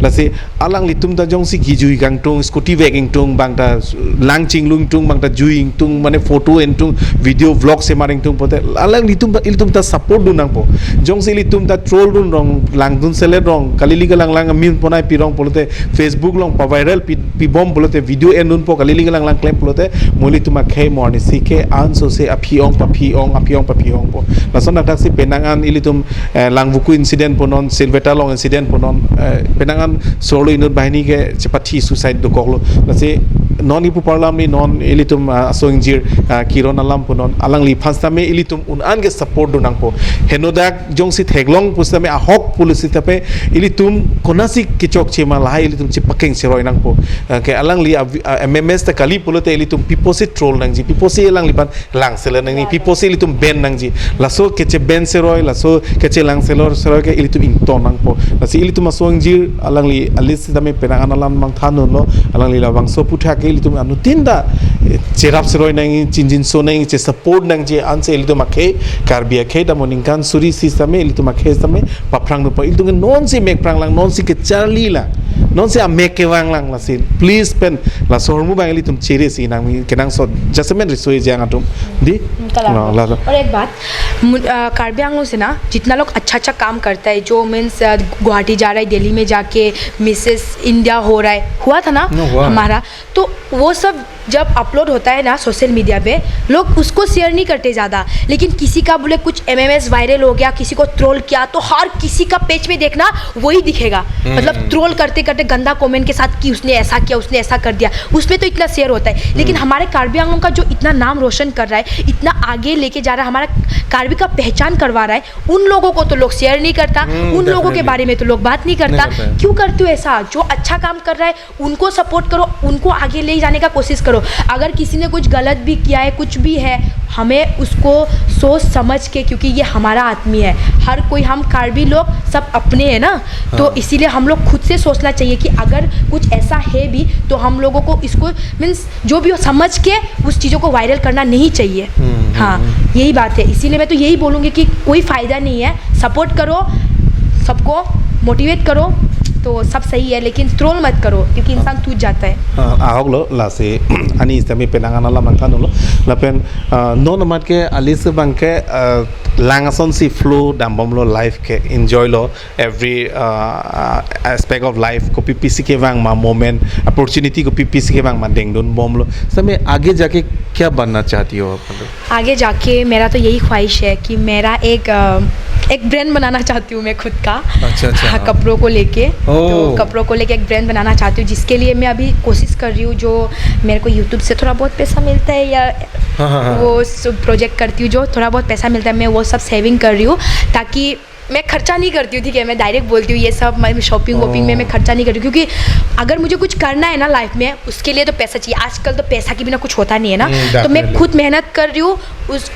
Speaker 1: la se alang li tum ta jong si gi jui gang tung scooty wagging tung bang ta lang ching lung tung bang ta juing tung mane photo en tung video vlog se maring tung pote alang li tum ta support du nang po jong si li tum ta troll dun rong lang dun sele rong kalili ga lang min ponai pi rong polote Facebook long pa viral pi bom polote video en dun po kalili ga lang claim polote muli tuma khei morni sike an so se aphiong po lason na taksi penangan ilitum langbuku incident ponon silveta long incident ponon penangan solo inut bahini ke chepati suicide do koklo lase non ipu parlam ni non ilitum asoingjir kiron alam ponon alang li phasta me ilitum unan ke support do nang po henodak jongsi theglong pusta me ahok policy tape ilitum konasi kichok chema lai ilitum chipakeng seroi nang po ke alang li MMS ta kali polote ilitum piposi troll nang ji piposi elang liban lang sele nang ni piposi ilitum ben nang ji laso keche ben seroi laso keche lang selor seroi ke ilitum ington nang po lasi ilitum asoingjir alang li alis tame penangan alam mang thanu lo alang li lawang so putha ke ilitum anu tinda cherap seroi nang chinjin so nang che support nang ji anse ilitum akhe karbi akhe da moningkan suri system ilitum akhe system paprang no po ilitum non si mek prang lang non si ke charli la non si amek ke wang lang lasi please pen la sormu bang ilitum chere si nang kenang so jasmen risoi jang atum di
Speaker 3: और एक बात कार्बी आंगलों से ना जितना लोग अच्छा अच्छा काम करता है जो मीन्स गुवाहाटी जा रहा है दिल्ली में जाके मिसेस इंडिया हो रहा है हुआ था ना हमारा तो वो सब जब अपलोड होता है ना सोशल मीडिया पे, लोग उसको शेयर नहीं करते ज़्यादा, लेकिन किसी का बोले कुछ MMS वायरल हो गया, किसी को ट्रोल किया, तो हर किसी का पेज में देखना वही दिखेगा। मतलब ट्रोल करते करते गंदा कमेंट के साथ कि उसने ऐसा किया, उसने ऐसा कर दिया, उसमें तो इतना शेयर होता है। लेकिन हमारे कार्बी आंगलों का जो इतना नाम रोशन कर रहा है, इतना आगे लेके जा रहा है, हमारा कार्बी का पहचान करवा रहा है, उन लोगों को तो लोग शेयर नहीं करता, उन लोगों के बारे में तो लोग बात नहीं करता। क्यों करते हो ऐसा? जो अच्छा काम कर रहा है उनको सपोर्ट करो, उनको आगे ले जाने का कोशिश करो। अगर किसी ने कुछ गलत भी किया है, कुछ भी है, हमें उसको सोच समझ के, क्योंकि ये हमारा आदमी है, हर कोई, हम कार्बी लोग सब अपने हैं ना, तो इसीलिए हम लोग खुद से सोचना चाहिए कि अगर कुछ ऐसा है भी तो हम लोगों को इसको मीन्स जो भी हो समझ के उस चीज़ों को वायरल करना नहीं चाहिए। हाँ, यही बात है। इसीलिए मैं तो यही बोलूँगी कि कोई फ़ायदा नहीं है, सपोर्ट करो, सबको मोटिवेट करो तो सब सही है, लेकिन ट्रोल मत करो क्योंकि इंसान टूट जाता है।
Speaker 1: ahok lo la se ani istami penangan alam angkan lo la pen non amat ke alis bangke langason si flow dambom lo life ke enjoy lo every aspect of life ko pipisi ke bang ma moment opportunity ko pipisi ke bang ma dengdon bom lo समय आगे जाके क्या बनना चाहती हो आप?
Speaker 3: आगे जाके मेरा तो यही ख्वाहिश है कि मेरा एक ब्रांड बनाना चाहती हूँ मैं खुद का।
Speaker 1: अच्छा।
Speaker 3: कपड़ों को लेके, तो कपड़ों को लेके एक ब्रांड बनाना चाहती हूँ, जिसके लिए मैं अभी कोशिश कर रही हूँ। जो मेरे को यूट्यूब से थोड़ा बहुत पैसा मिलता है या वो सब प्रोजेक्ट करती हूँ, जो थोड़ा बहुत पैसा मिलता है मैं वो सब सेविंग कर रही हूँ, ताकि मैं खर्चा नहीं करती हूँ। ठीक है, मैं डायरेक्ट बोलती हूँ, ये सब मैं शॉपिंग वॉपिंग में मैं खर्चा नहीं करती हूँ, क्योंकि अगर मुझे कुछ करना है ना लाइफ में, उसके लिए तो पैसा चाहिए। आजकल तो पैसा के बिना कुछ होता नहीं है ना। तो मैं खुद मेहनत कर रही हूँ,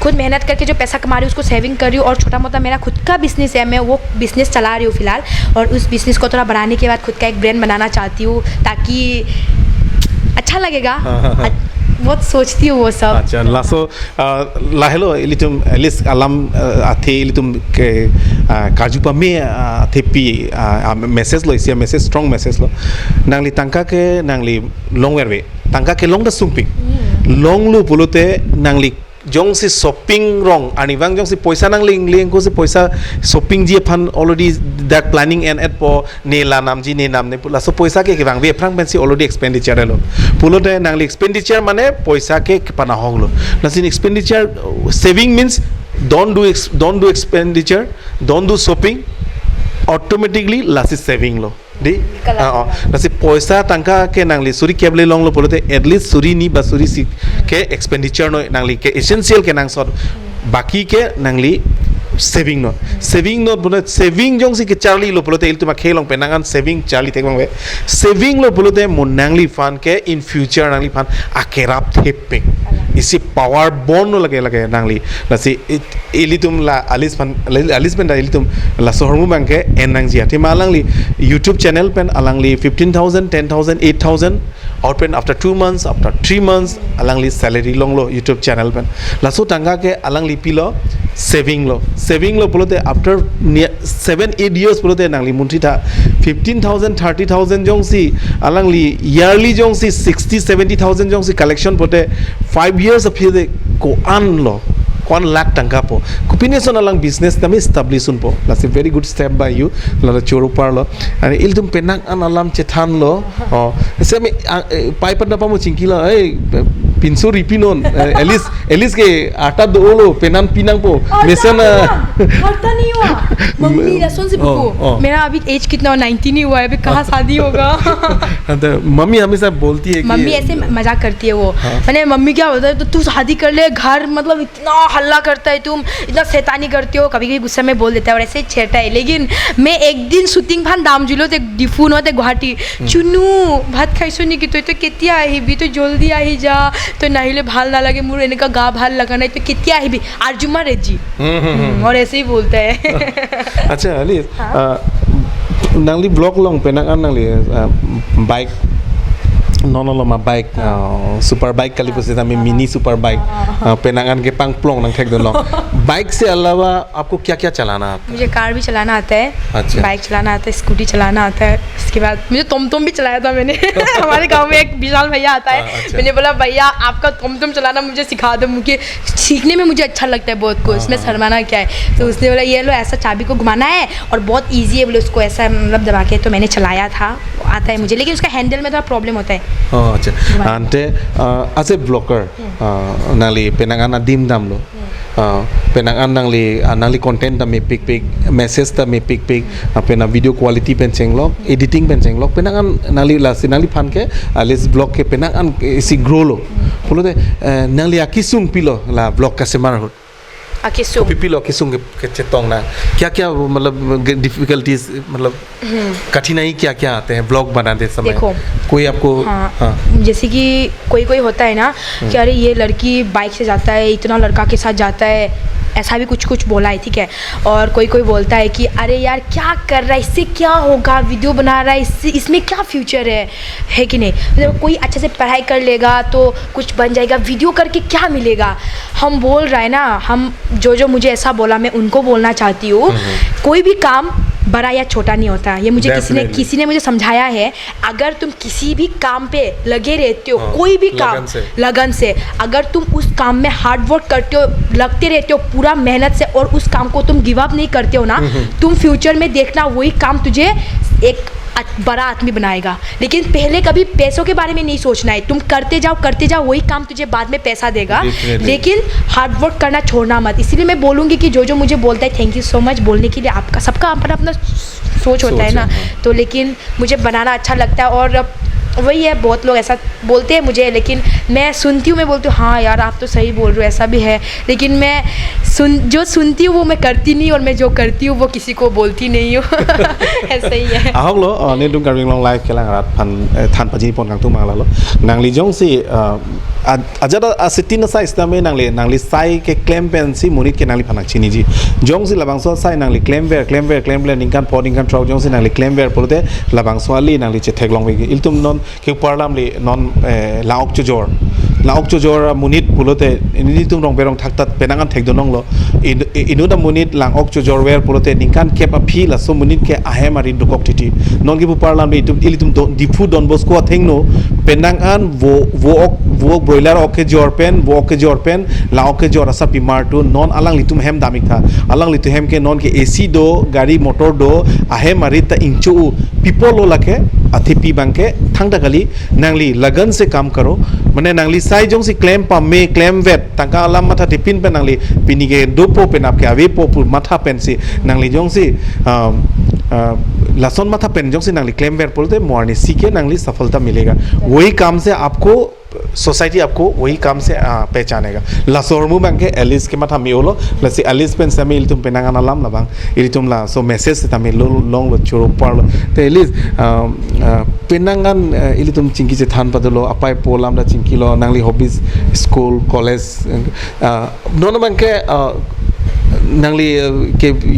Speaker 3: खुद मेहनत करके जो पैसा कमा रही हूँ उसको सेविंग कर रही हूँ, और छोटा मोटा मेरा खुद का बिजनेस है, मैं वो बिजनेस चला रही हूँ फिलहाल। और उस बिजनेस को थोड़ा बढ़ाने के बाद खुद का एक ब्रांड बनाना चाहती हूँ, ताकि अच्छा लगेगा। बहुत सोचती हूँ वो सब।
Speaker 1: अच्छा lasso lahelo ilitum elis alam athe ilitum ke kaju pami athe pi message lo isia message strong message lo nangli tangka ke nangli long werwe tangka ke long da sumping long lu pulute nangli jong si shopping wrong ani bang jong si poisa nang ling ko si poisa shopping ji fan already that planning and at po ne la nam ji ne nam ne pula so poisa ke bang we frang ben si already expenditure lo pulote nang li expenditure mane poisa ke pana hoglo na sin expenditure saving means don't do expenditure, don't do shopping, automatically lasi saving lo di nasi poisa tangka ke nangli suri keble long lo polote at least suri ni ba suri si ke expenditure no nangli ke essential ke nang sot baki ke nangli saving no bole saving jong si ke charli lo polote il tuma khelong penangan saving charli tek bang we saving lo polote mon nangli fan ke in future nangli fan akerap theping isi power bond no lage nangli nasi ilitum la alis ben da ilitum la sohormu bangke enang ji ati malangli YouTube channel pen alangli 15,000 10,000 8,000 और पेन after 2 months after 3 months अलंगली salary लोंग लो YouTube channel पेन लासो टंगा के अलंगली pillow saving लो बोलते आफ्टर 7-8 years बोलते नंगली मुंठी था 15,000 30,000 जोंग सी अलंगली ईयरली जोंग सी 60-70,000 जोंग सी कलेक्शन बोलते 5 years फिर को आन लो 1 lakh tangka po kupiniason alang business tami establish un po that's a very good step by you la churu par lo ani iltum penang an alam chethan lo se mi pai pada pamu chingki lo ei pinsu ripinon elis ke ata do lo penan pinang po mesana
Speaker 3: करता नहीं हुआ mummy रसों से पूछो मेरा अभी as कितना 19 ही हुआ है, अभी कहाँ शादी होगा।
Speaker 1: मम्मी हमेशा बोलती है कि
Speaker 3: मम्मी ऐसे मजाक करती है वो मैंने मम्मी क्या बोलता है तो तू शादी कर ले, घर मतलब इतना हल्ला करता है, तुम इतना शैतानी करती हो, कभी कभी गुस्से में बोल देता है और ऐसे ही छेड़ता है। लेकिन मैं एक दिन शुटिंग भान दाम जुलो थे डिफून होते गुवाहाटी चुनू भात खाइसो नहीं कि तो केतिया আহিবি तो जल्दी आही जा तो नाहिले ভাল ना लगे मोर एनेका गा ভাল लगा नहीं तो केतिया আহিবি आर्जुमा रेजी और ऐसे ही बोलता है।
Speaker 1: अच्छा Ali nangli blog long penang an nangli bike non ma bike super bike kali pose tami mini super bike penangan के पंग प्लोंग नंग ठेक दो लो बाइक से अलावा आपको क्या क्या चलाना आता है?
Speaker 3: मुझे कार भी चलाना आता है,
Speaker 1: अच्छा।
Speaker 3: बाइक चलाना आता है, स्कूटी चलाना आता है। इसके बाद मुझे टोमटोम भी चलाया था मैंने हमारे गांव में एक विशाल भैया आता है,
Speaker 1: अच्छा।
Speaker 3: मैंने बोला भैया आपका टोमटोम चलाना मुझे सिखा दो, मुझे सीखने में मुझे अच्छा लगता है बहुत कुछ, इसमें शर्माना क्या है। तो उसने बोला ये लो ऐसा चाबी को घुमाना है और बहुत ईजी है बोले उसको ऐसा मतलब दबा के, तो मैंने चलाया था, आता है मुझे, लेकिन उसका हैंडल में थोड़ा प्रॉब्लम होता है.
Speaker 1: Oh, acha. Ante as a blocker, nali penangan adim dam lo. Penangan nangli content ta me pick message ta me pick pena video quality pen chenglok editing pen chenglok penangan nali phan ke les blog ke penangan si grow lo. Polo de nali akisung pilo la blog ka semar hot.
Speaker 3: Akisung.
Speaker 1: पिपीलो किसुंग के चेतोंग ना क्या मतलब difficulties मतलब कठिनाई क्या आते हैं blog बनाते समय.
Speaker 3: देखो,
Speaker 1: कोई आपको
Speaker 3: हाँ. जैसे कि कोई होता है ना कि अरे ये लड़की बाइक से जाता है, इतना लड़का के साथ जाता है, ऐसा भी कुछ बोला है, ठीक है. और कोई बोलता है कि अरे यार क्या कर रहा है, इससे क्या होगा, वीडियो बना रहा है, इसमें क्या फ्यूचर है कि नहीं. मतलब कोई अच्छे से पढ़ाई कर लेगा तो कुछ बन जाएगा, वीडियो करके क्या मिलेगा. हम बोल रहे हैं ना, हम जो मुझे ऐसा बोला मैं उनको बोलना चाहती हूँ, कोई भी काम बड़ा या छोटा नहीं होता. ये मुझे किसी ने मुझे समझाया है. अगर तुम किसी भी काम पे लगे रहते हो, कोई भी काम लगन से, अगर तुम उस काम में हार्ड वर्क करते हो, लगते रहते हो पूरा मेहनत से, और उस काम को तुम गिव अप नहीं करते हो ना, तुम फ्यूचर में देखना वही काम तुझे एक बड़ा आदमी बनाएगा. लेकिन पहले कभी पैसों के बारे में नहीं सोचना है. तुम करते जाओ, वही काम तुझे बाद में पैसा देगा. लेकिन हार्ड वर्क करना छोड़ना मत. इसीलिए मैं बोलूँगी कि जो मुझे बोलता है, थैंक यू सो मच बोलने के लिए. आपका सबका अपना सोच होता है ना. तो लेकिन मुझे बनाना अच्छा लगता है, और वही है, बहुत लोग ऐसा बोलते हैं मुझे, लेकिन मैं सुनती हूँ, मैं बोलती हूँ हाँ यार आप तो सही बोल रहे हो, ऐसा भी है. लेकिन मैं जो सुनती हूँ वो मैं करती नहीं, और मैं जो करती हूँ वो किसी को बोलती नहीं हूँ. ऐसा ही है.
Speaker 1: ahok lo ne dung karwing long live kelang rat than paji pon kang tu mangla lo nangli jong si ajada asitin sai stame nangli sai ke claim pen si munit ke nangli phanak chini ji jong si labang so sai nangli claim ver ningkan poding kan trau jong si nangli claim ver polote labang so ali nangli che thek long we iltum non ke parlam li non laok chojor munit polote ini tum rong berong thaktat penangan thek donong lo inu da munit lang ok chojor ver polote ningkan ke pa phi la so munit ke ahe mari dukok titi non ki bu parlam li ilitum difu don bosko thengno penangan wo broiler ok jor pen la ok jor asa pimar tu non alang litum hem damik tha alang litu hem ke non ke AC do gari motor do ahe mari ta inchu people lo lake athipi bangke thangda kali nangli lagan se kam karo mane nangli sai jong si claim pa me claim vet tangka alam matha tipin pe nangli pinige dopo pen apke ave po matha pen si nangli jong si लसन माथा pen Jong से Nangli claim where बोलते morning सीखे नंगली सफलता मिलेगा. वही काम से आपको सोसाइटी आपको वही काम से पहचानेगा. लसोरमु बैंके एलिस के माथा मियोलो लसी एलिस पेन से मिल तुम पेनांगा नाम लबांग इरी तुम ला सो मैसेज से तमिल लोंग लो चुरो पार तो एलिस पेनांगन इली तुम चिंकी से थान पदलो अपाय पोलाम ला चिंकी लो नंगली हॉबीज स्कूल कॉलेज नोनो बैंके nangli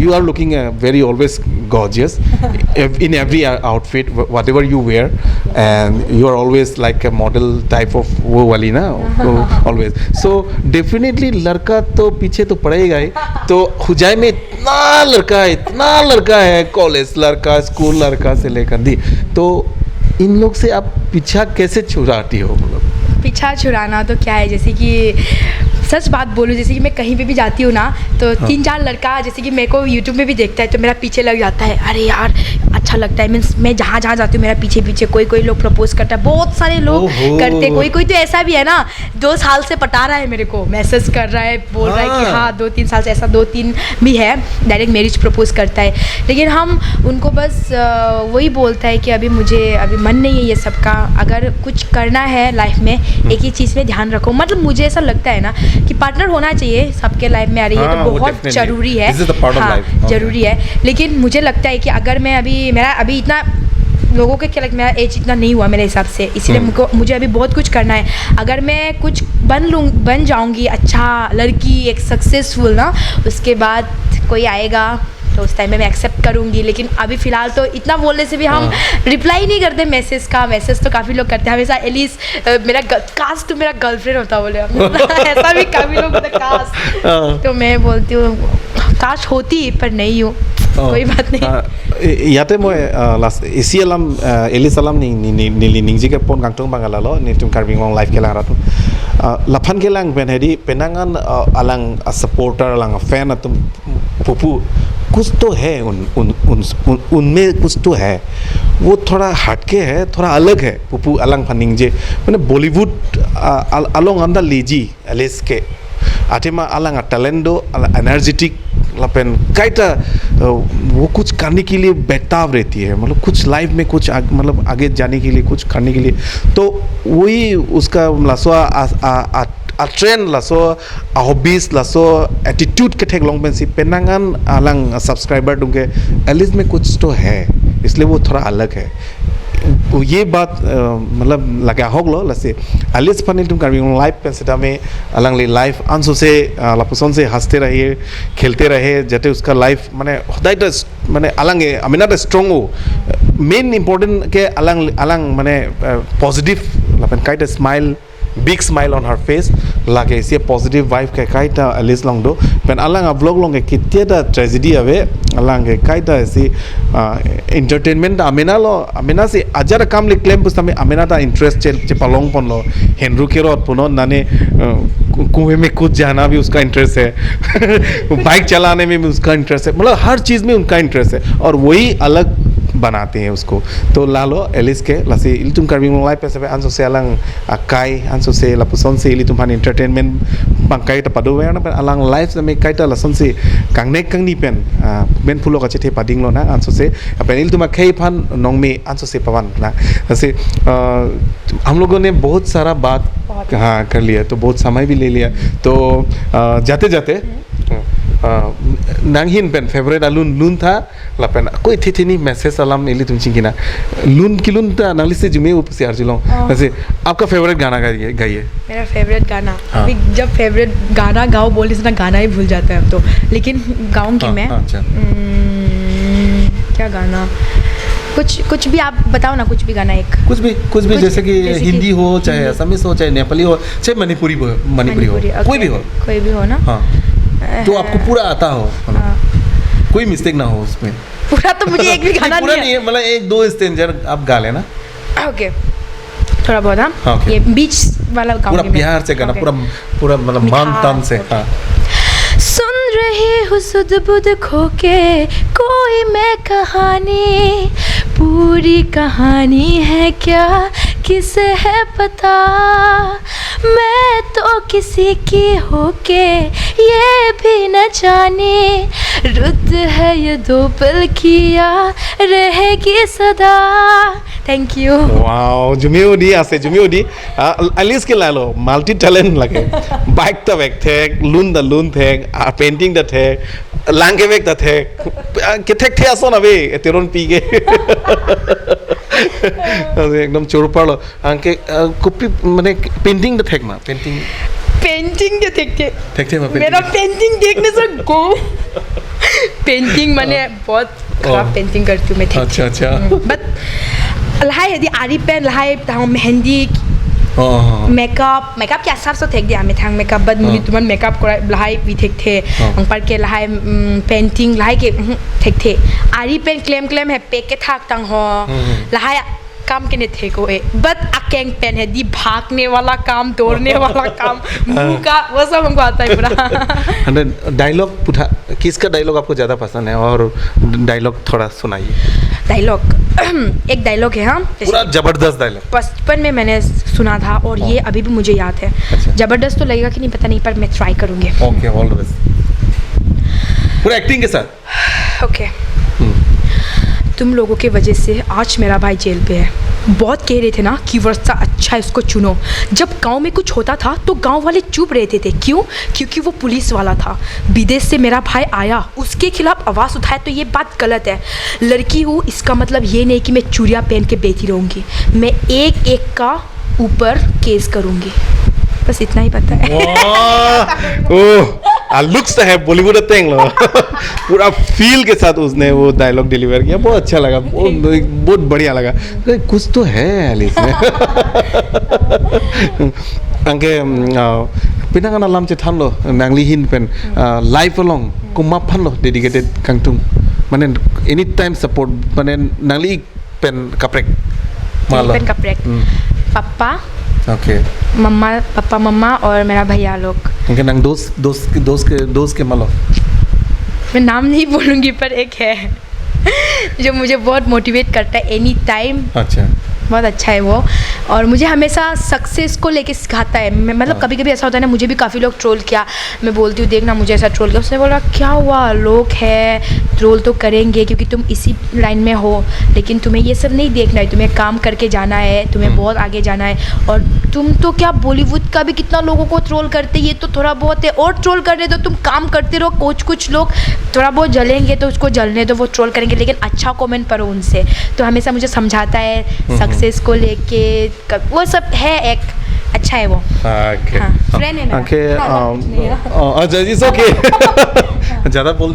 Speaker 1: you are looking very always gorgeous in every outfit whatever you wear, and you are always like a model type of wo wali na always. So definitely लड़का तो पीछे तो पड़ेगा ही. तो हुजाई में इतना लड़का है कॉलेज लड़का स्कूल लड़का से लेकर दी, तो इन लोग से आप पीछा कैसे छुड़ाती हो.
Speaker 3: पीछा छुड़ाना तो क्या है, जैसे कि सच बात बोलूँ, जैसे कि मैं कहीं पे भी जाती हूँ ना तो 3-4 लड़का जैसे कि मेरे को यूट्यूब में भी देखता है तो मेरा पीछे लग जाता है. अरे यार अच्छा लगता है. मीन्स मैं जहाँ जाती हूँ मेरा पीछे कोई लोग प्रपोज करता है, बहुत सारे लोग करते. कोई तो ऐसा भी है ना 2 साल से पटा रहा है मेरे को, मैसेज कर रहा है, बोल रहा है कि हाँ 2-3 साल से, ऐसा 2-3 भी है डायरेक्ट मैरिज प्रपोज करता है. लेकिन हम उनको बस वही बोलता है कि अभी मन नहीं है ये सब का. अगर कुछ करना है लाइफ में एक ही चीज़ में ध्यान रखो. मतलब मुझे ऐसा लगता है ना कि पार्टनर होना चाहिए सबके लाइफ में. अरे ये तो बहुत ज़रूरी है, हाँ ज़रूरी है. लेकिन मुझे लगता है कि अगर मैं मेरा अभी इतना लोगों के क्या लगता है मेरा एज इतना नहीं हुआ मेरे हिसाब से, इसीलिए मुझे अभी बहुत कुछ करना है. अगर मैं कुछ बन जाऊंगी अच्छा लड़की एक सक्सेसफुल ना, उसके बाद कोई आएगा तो उस टाइम में मैं एक्सेप्ट करूँगी. लेकिन अभी फ़िलहाल तो इतना बोलने से भी हम रिप्लाई नहीं करते मैसेज तो काफ़ी लोग करते हैं हमेशा. एलिस मेरा काश तो मेरा गर्लफ्रेंड होता बोले ऐसा भी काफ़ी लोग बोलते काश. तो मैं बोलती हूँ काश होती पर नहीं हूँ. कोई बात नहीं.
Speaker 1: याते मैं लास्ट एसी अलाम एलिस अलाम नीली निंजी के पोन गांगटों बांगला लो नितुम कार्बिंग लॉन्ग लाइफ के लांग रातु लाफान के लांग पेन हेडी पेनांगन अलांग सपोर्टर अलांग फैन तुम पुपु
Speaker 4: कुछ तो है उनमें कुछ तो है, वो थोड़ा हटके है, थोड़ा अलग है पुपू अलंग फनिंग जे मैंने बॉलीवुड अलोंग अंदर लीजी एलिस के आतेमा अलंग टैलेंटो एनर्जेटिक लपेन काइटा वो कुछ करने के लिए बेताब रहती है, मतलब कुछ लाइफ में कुछ मतलब आगे जाने के लिए कुछ करने के लिए, तो वही उसका लसवा ट्रेंड लसो हॉबीज लसो एटीट्यूड के ठेक लॉन्ग पेंसी पेनांगन अलंग सब्सक्राइबर दूंगे एलिस में कुछ तो है, इसलिए वो थोड़ा अलग है। ये बात मतलब लगा होगलो लसे एलिस फनिल तुम कार्बी लाइफ पेंसिटा में अलंग ले लाइफ आंसो से लापुसन से हंसते रहिए खेलते रहे जाते उसका लाइफ माने होदाइटा माने अलंग अमिना स्ट्रॉन्ग हो मेन इम्पोर्टेंट के अलंग माने पॉजिटिव लापन काइटा smile big smile on her face lage isia positive vibe ke kaita alis long do pen alang vlog long ke kitia tragedy ave alang ke kaita si entertainment amena si ajar kam le claim pustame amena ta interest che palong pon lo henru ke rot puno nane कुएं में कूद जाना भी उसका interest है bike चलाने में भी उसका इंटरेस्ट है, मतलब हर चीज़ में उनका इंटरेस्ट है और वही अलग बनाते हैं उसको। तो लालो एलिस के लसी इल तुम कार्बिंग लाइफ पे सबे आंसो से अलंग अकाई आंसो से लपुसन से इली तुम हान एंटरटेनमेंट पंकाई त पदो वेना पे अलंग लाइफ में काइटा लसन से कांगने कांगनी पेन बेन फुलो का चेथे पादिंग लो ना आंसो से पेन इल तुम खेई फान नोंग में आंसो से पवन ना ऐसे हम लोगों ने बहुत सारा बात हाँ कर लिया, तो बहुत समय भी ले लिया, तो जाते जाते नांगहिन पेन फेवरेट अलून लून था लापेन कोई थी नहीं मैसेज सलाम इली तुम चिंकिना लून की लून था नाली से जुमे ऊपर से अर्जुलों वैसे आपका फेवरेट गाना गाइए।
Speaker 3: मेरा फेवरेट गाना अभी जब फेवरेट गाना गाओ बोलने से ना गाना ही भूल जाता है हम तो, लेकिन गाऊंगी मैं क्या गाना कुछ भी आप बताओ ना, कुछ भी गाना एक
Speaker 4: कुछ भी जैसे कि हिंदी हो चाहे असमीज हो चाहे नेपाली हो चाहे मणिपुरी हो कोई भी हो ना हाँ। तो आपको पूरा आता हो कोई मिस्टेक ना हो उसमें
Speaker 3: पूरा, तो मुझे एक भी गाना
Speaker 4: पूरा नहीं है मतलब एक दो स्टेंजर आप गा लेना
Speaker 3: ओके थोड़ा बहुत हाँ ये बीच वाला गाऊंगी
Speaker 4: पूरा प्यार से गाना पूरा मतलब मन तन से हाँ।
Speaker 3: सुन रही हूँ सुध बुध खो के कोई मैं कहानी, पूरी कहानी है क्या किसे है पता, मैं तो किसी की होके ये भी न जाने, रुत है ये दो पल किया रहेगी सदा। Thank you.
Speaker 4: वाओ जुमियोडी आसे जुमियोडी एलिस के लालो मल्टी टैलेंट लगे बाइक ता बैक थे लून थे पेंटिंग दा थे लांगे बैक दा थे किथे थे आसो ना बे तेरोन पी के एकदम चोर पड़ो आंके कुपी माने पेंटिंग दा थे ना पेंटिंग के थे
Speaker 3: मेरा पेंटिंग देखने से गो पेंटिंग मैंने बहुत खराब पेंटिंग करती हूँ मैं।
Speaker 4: अच्छा
Speaker 3: बट लहाई यदि आरी पेन लहाई ताऊ मेहंदी मेकअप के हिसाब से थे दिया मैं थांग मेकअप बट मुझे तुमन मेकअप करा लहाई भी थे अंपर के लहाई पेंटिंग लहाई के थे आरी पेन क्लेम है पे के थाक तंग हो लहाई काम के नहीं थे को बट अकेंग पेन है दी भागने वाला काम दौड़ने वाला काम मुंह का वो सब हमको आता है पूरा।
Speaker 4: डायलॉग पूछा किसका डायलॉग आपको ज़्यादा पसंद है और डायलॉग थोड़ा सुनाइए।
Speaker 3: डायलॉग एक डायलॉग है हाँ
Speaker 4: पूरा जबरदस्त डायलॉग
Speaker 3: बचपन में मैंने सुना था और ये अभी भी मुझे याद है।
Speaker 4: अच्छा।
Speaker 3: जबरदस्त तो लगेगा कि नहीं पता नहीं पर मैं ट्राई करूँगी।
Speaker 4: ओके ऑल द बेस्ट पूरा एक्टिंग के साथ।
Speaker 3: ओके तुम लोगों के वजह से आज मेरा भाई जेल पे है। बहुत कह रहे थे ना कि वर्षा अच्छा इसको चुनो। जब गांव में कुछ होता था तो गांव वाले चुप रहते थे। क्यों? क्योंकि वो पुलिस वाला था। विदेश से मेरा भाई आया उसके खिलाफ आवाज़ उठाए तो ये बात गलत है। लड़की हूँ इसका मतलब ये नहीं कि मैं चूड़ियाँ पहन के बैठी रहूँगी। मैं एक एक का ऊपर केस करूँगी। बस इतना ही पता है।
Speaker 4: ओह लुक्स है बॉलीवुड टेंग लो पूरा फील के साथ उसने वो डायलॉग डिलीवर किया, बहुत अच्छा लगा, बहुत बढ़िया लगा। कुछ तो है एलिस में अंके पिना का नाम चेथान लो नांगली हिन पेन लाइफ अलोंग कुम्मा फन लो डेडिकेटेड कंगटुम माने एनी टाइम सपोर्ट माने नांगली पेन कपरेक
Speaker 3: मालो पेन कपरेक पापा
Speaker 4: ओके
Speaker 3: पापा मम्मा और मेरा भैया लोग
Speaker 4: उनके नाम दोस्त के मालो
Speaker 3: मैं नाम नहीं बोलूँगी पर एक है जो मुझे बहुत मोटिवेट करता है एनी टाइम।
Speaker 4: अच्छा
Speaker 3: बहुत अच्छा है वो, और मुझे हमेशा सक्सेस को लेके सिखाता है। मैं मतलब कभी कभी ऐसा होता है ना, मुझे भी काफ़ी लोग ट्रोल किया, मैं बोलती हूँ देखना मुझे ऐसा ट्रोल किया, उसने बोला क्या हुआ, लोग है ट्रोल तो करेंगे क्योंकि तुम इसी लाइन में हो, लेकिन तुम्हें ये सब नहीं देखना है, तुम्हें काम करके जाना है, तुम्हें बहुत आगे जाना है। और तुम तो क्या बॉलीवुड का भी कितना लोगों को ट्रोल करते, ये तो थोड़ा बहुत है, और ट्रोल कर रहे तो तुम काम करते रहो। कुछ लोग थोड़ा बहुत जलेंगे तो उसको जलने दो, वो ट्रोल करेंगे, लेकिन अच्छा कमेंट करो उनसे। तो हमेशा मुझे समझाता है सक्सेस को लेके, वो सब है, एक अच्छा है वो।
Speaker 4: ओके
Speaker 3: फ्रेंड है मेरा।
Speaker 4: ओके अच्छा इट्स ओके ज़्यादा बोल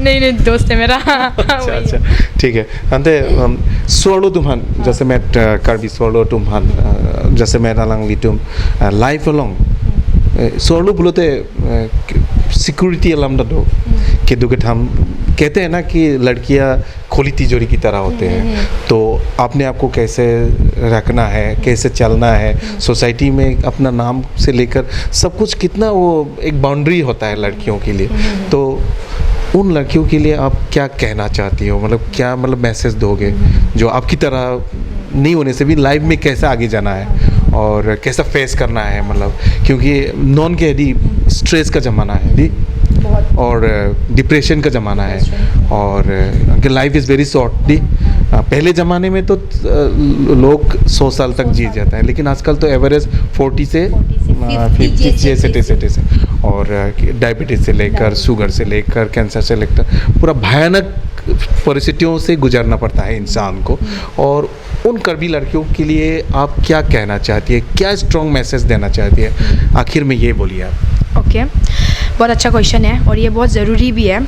Speaker 3: नहीं दोस्त है मेरा।
Speaker 4: अच्छा ठीक है। अंते सोलो तुम्हान जैसे मैं कार्बी सोलो तुम्हान जैसे मैं नाlang लिटुम लाइफ अलोंग सोलो बोलते सिक्योरिटी अलाम दो के दुगे हम कहते हैं ना कि लड़कियां खोली तिजोरी की तरह होते हैं, तो अपने आप को कैसे रखना है, कैसे चलना है सोसाइटी में, अपना नाम से लेकर सब कुछ कितना वो एक बाउंड्री होता है लड़कियों के लिए। तो उन लड़कियों के लिए आप क्या कहना चाहती हो, मतलब क्या मतलब मैसेज दोगे जो आपकी तरह नहीं होने से भी लाइफ में कैसे आगे जाना है और कैसा फेस करना है, मतलब क्योंकि नॉन के यदि स्ट्रेस का ज़माना है दी और डिप्रेशन का ज़माना है और लाइफ इज़ वेरी शॉर्ट दी। पहले ज़माने में तो लोग 100 साल तक जी जाता है, लेकिन आजकल तो एवरेज 40 से 50 जैसे और डायबिटीज़ से लेकर शुगर से लेकर कैंसर से लेकर पूरा भयानक परिस्थितियों से गुजरना पड़ता है इंसान को। और उन कर्बी लड़कियों के लिए आप क्या कहना चाहती है, क्या स्ट्रॉन्ग मैसेज देना चाहती है, आखिर में ये बोलिए आप।
Speaker 3: ओके बहुत अच्छा क्वेश्चन है और ये बहुत ज़रूरी भी है।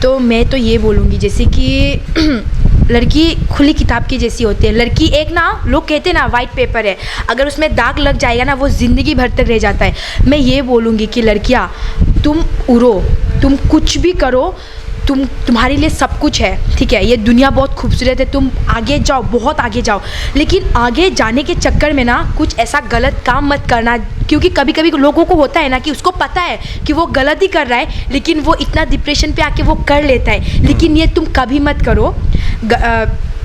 Speaker 3: तो मैं तो ये बोलूँगी जैसे कि लड़की खुली किताब की जैसी होती है। लड़की एक ना, लोग कहते हैं ना वाइट पेपर है, अगर उसमें दाग लग जाएगा ना वो ज़िंदगी भर तक रह जाता है। मैं ये बोलूँगी कि लड़कियाँ तुम उड़ो, तुम कुछ भी करो, तुम्हारे लिए सब कुछ है, ठीक है। ये दुनिया बहुत खूबसूरत है, तुम आगे जाओ, बहुत आगे जाओ, लेकिन आगे जाने के चक्कर में ना कुछ ऐसा गलत काम मत करना, क्योंकि कभी कभी लोगों को होता है ना कि उसको पता है कि वो गलत ही कर रहा है, लेकिन वो इतना डिप्रेशन पे आके वो कर लेता है। लेकिन ये तुम कभी मत करो।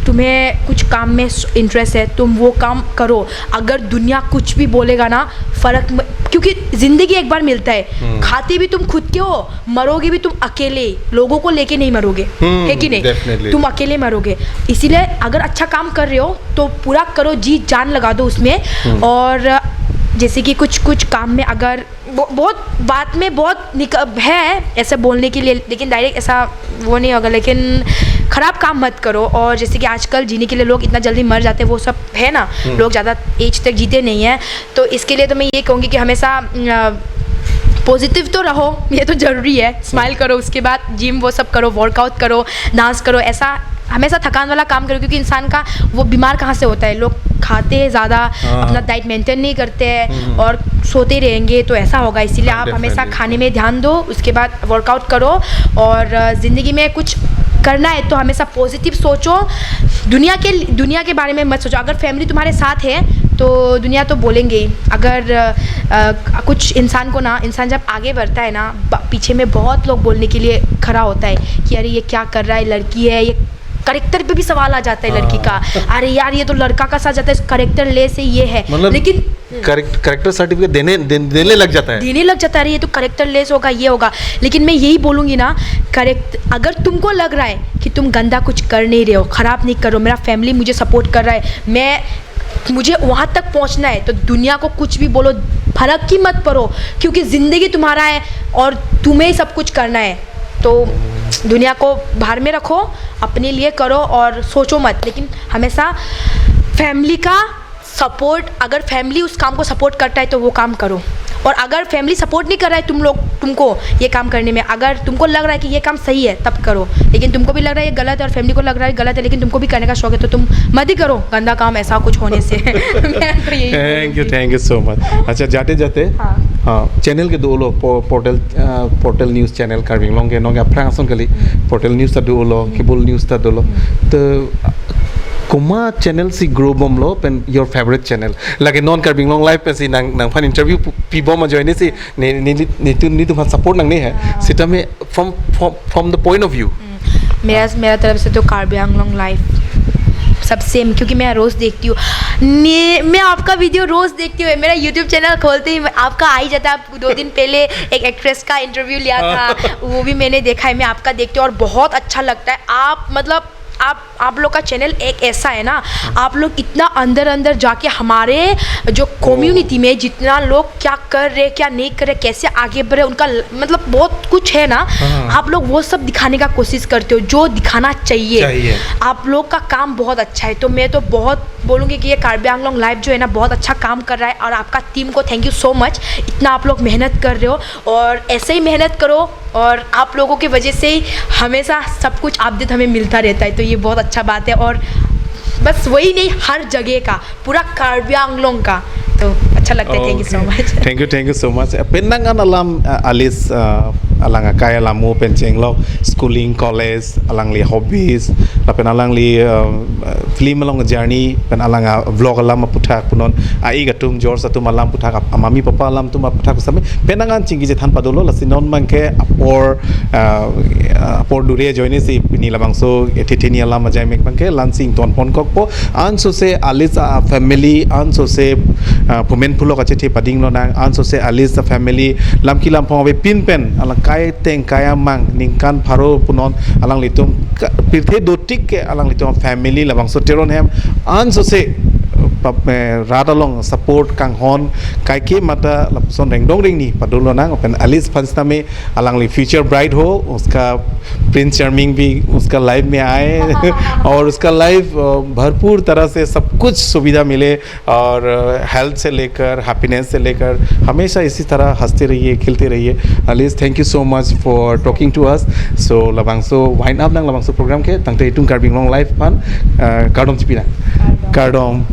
Speaker 3: तुम्हें कुछ काम में इंटरेस्ट है, तुम वो काम करो, अगर दुनिया कुछ भी बोलेगा ना फ़र्क, क्योंकि ज़िंदगी एक बार मिलता है, खाते भी तुम खुद के हो, मरोगे भी तुम अकेले, लोगों को लेके नहीं मरोगे, है कि नहीं?
Speaker 4: Definitely.
Speaker 3: तुम अकेले मरोगे। इसीलिए अगर अच्छा काम कर रहे हो तो पूरा करो, जी जान लगा दो उसमें। और जैसे कि कुछ काम में अगर बहुत बात में बहुत है ऐसे बोलने के लिए, लेकिन डायरेक्ट ऐसा वो नहीं होगा, लेकिन ख़राब काम मत करो। और जैसे कि आजकल जीने के लिए लोग इतना जल्दी मर जाते हैं, वो सब है ना, लोग ज़्यादा एज तक जीते नहीं हैं। तो इसके लिए तो मैं ये कहूँगी कि हमेशा पॉजिटिव तो रहो, ये तो ज़रूरी है। स्माइल करो, उसके बाद जिम वो सब करो, वर्कआउट करो, डांस करो, ऐसा हमेशा थकान वाला काम करो, क्योंकि इंसान का वो बीमार कहाँ से होता है, लोग खाते हैं ज़्यादा, अपना डाइट मेंटेन नहीं करते हैं और सोते रहेंगे तो ऐसा होगा। इसीलिए आप हमेशा खाने में ध्यान दो, उसके बाद वर्कआउट करो, और ज़िंदगी में कुछ करना है तो हमेशा पॉजिटिव सोचो, दुनिया के बारे में मत सोचो। अगर फैमिली तुम्हारे साथ है तो दुनिया तो बोलेंगे ही। अगर कुछ इंसान जब आगे बढ़ता है ना, पीछे में बहुत लोग बोलने के लिए खड़ा होता है कि अरे ये क्या कर रहा है, लड़की है, ये करेक्टर पे भी सवाल आ जाता है लड़की का, अरे यार ये तो लड़का का साथ जाता है, करेक्टर ले से ये है,
Speaker 4: मतलब
Speaker 3: लेकिन
Speaker 4: करेक्टर सर्टिफिकेट देने लग जाता है,
Speaker 3: अरे ये तो करेक्टर लेस होगा, ये होगा। लेकिन मैं यही बोलूँगी ना, अगर तुमको लग रहा है कि तुम गंदा कुछ कर नहीं रहे हो, ख़राब नहीं कर रहे हो, मेरा फैमिली मुझे सपोर्ट कर रहा है, मुझे वहाँ तक पहुँचना है, तो दुनिया को कुछ भी बोलो, फर्क ही मत पड़ो, क्योंकि ज़िंदगी तुम्हारा है और तुम्हें ही सब कुछ करना है। तो दुनिया को बाहर में रखो, अपने लिए करो और सोचो मत, लेकिन हमेशा फैमिली का सपोर्ट, अगर फैमिली उस काम को सपोर्ट करता है तो वो काम करो। और अगर फैमिली सपोर्ट नहीं कर रहा है तुमको ये काम करने में, अगर तुमको लग रहा है कि ये काम सही है तब करो, लेकिन तुमको भी लग रहा है ये गलत है और फैमिली को लग रहा है गलत है, लेकिन तुमको भी करने का शौक है, तो तुम मत ही करो गंदा काम ऐसा कुछ होने से।
Speaker 4: Thank you so much. अच्छा जाते जाते हाँ चैनल के दो लोग पोर्टल न्यूज़ चैनल कार्बिंग लोग के नोंगे अफ्रांग आसन कली पोर्टल न्यूज़ ता दो लोग केबल न्यूज़ ता दो लोग, तो Koma channel si grow bom lo pen your favorite channel. Lagi non Karbing Long Life pen si nang fan interview pi bom ma join ni si ni tu support nang ni hai. Sita में from the point of view.
Speaker 3: मेरा तरफ से तो Karbi Anglong life सबसे, क्योंकि मैं रोज़ देखती हूँ, मैं आपका वीडियो रोज़ देखती हूँ। मेरा यूट्यूब चैनल खोलते ही आपका आ ही जाता है। आप 2 दिन पहले एक एक्ट्रेस का इंटरव्यू लिया था, वो भी मैंने देखा है। मैं आपका देखती हूँ और बहुत अच्छा लगता है। आप मतलब आप लोग का चैनल एक ऐसा है ना, आप लोग इतना अंदर जाके हमारे जो कम्युनिटी में जितना लोग क्या कर रहे क्या नहीं कर रहे, कैसे आगे बढ़े, उनका मतलब बहुत कुछ है ना, आप लोग वो सब दिखाने का कोशिश करते हो जो दिखाना चाहिए। आप लोग का काम बहुत अच्छा है। तो मैं तो बहुत बोलूँगी कि ये कार्बी आंगलोंग लाइफ जो है ना बहुत अच्छा काम कर रहा है। और आपका टीम को थैंक यू सो मच, इतना आप लोग मेहनत कर रहे हो और ऐसे ही मेहनत करो। और आप लोगों की वजह से ही हमेशा सब कुछ अपडेट हमें मिलता रहता है, तो ये बहुत अच्छा बात है। और बस वही नहीं, हर जगह का पूरा कार्बी आंगलोंग का, तो अच्छा लगता है। Thank you so much.
Speaker 4: Thank you so much. Penangan alam alis alang kaya lamu penceng lo schooling college alang li hobbies pen alang li film along journey pen alang vlog alam puthak punon ai gatung George atum alam puthak mami papa alam tum puthak same penangan chingi je than padolo lasinon mangke apor dure join si ni labangso etitini alam ajai mek mangke lansing ton pon kokpo anso se alis family anso se pumen pulo ka che pading lo nang anso se alis family lam ki lam phong be pin pen alang kai teng kaya mang ningkan pharo punon alang litum pirthe dotik ke alang litum family labang so teron hem anso se radalong support kang hon kai ke mata son reng dong ring ni padulo nang open alis fansta में alang li future bride हो, उसका Prince charming भी उसका life में आए और उसका life भरपूर तरह से सब कुछ सुविधा मिले और हेल्थ से लेकर हैप्पीनेस से लेकर हमेशा इसी तरह हंसते रहिए खिलते रहिए। अलिस thank you so much for talking to us. So लबांगसो वाइंड अप नंग लबांगसो प्रोग्राम के तंगते इटुंग कार्बिंग लॉन्ग लाइफ फान कार्डोम चिपिना कार्डोम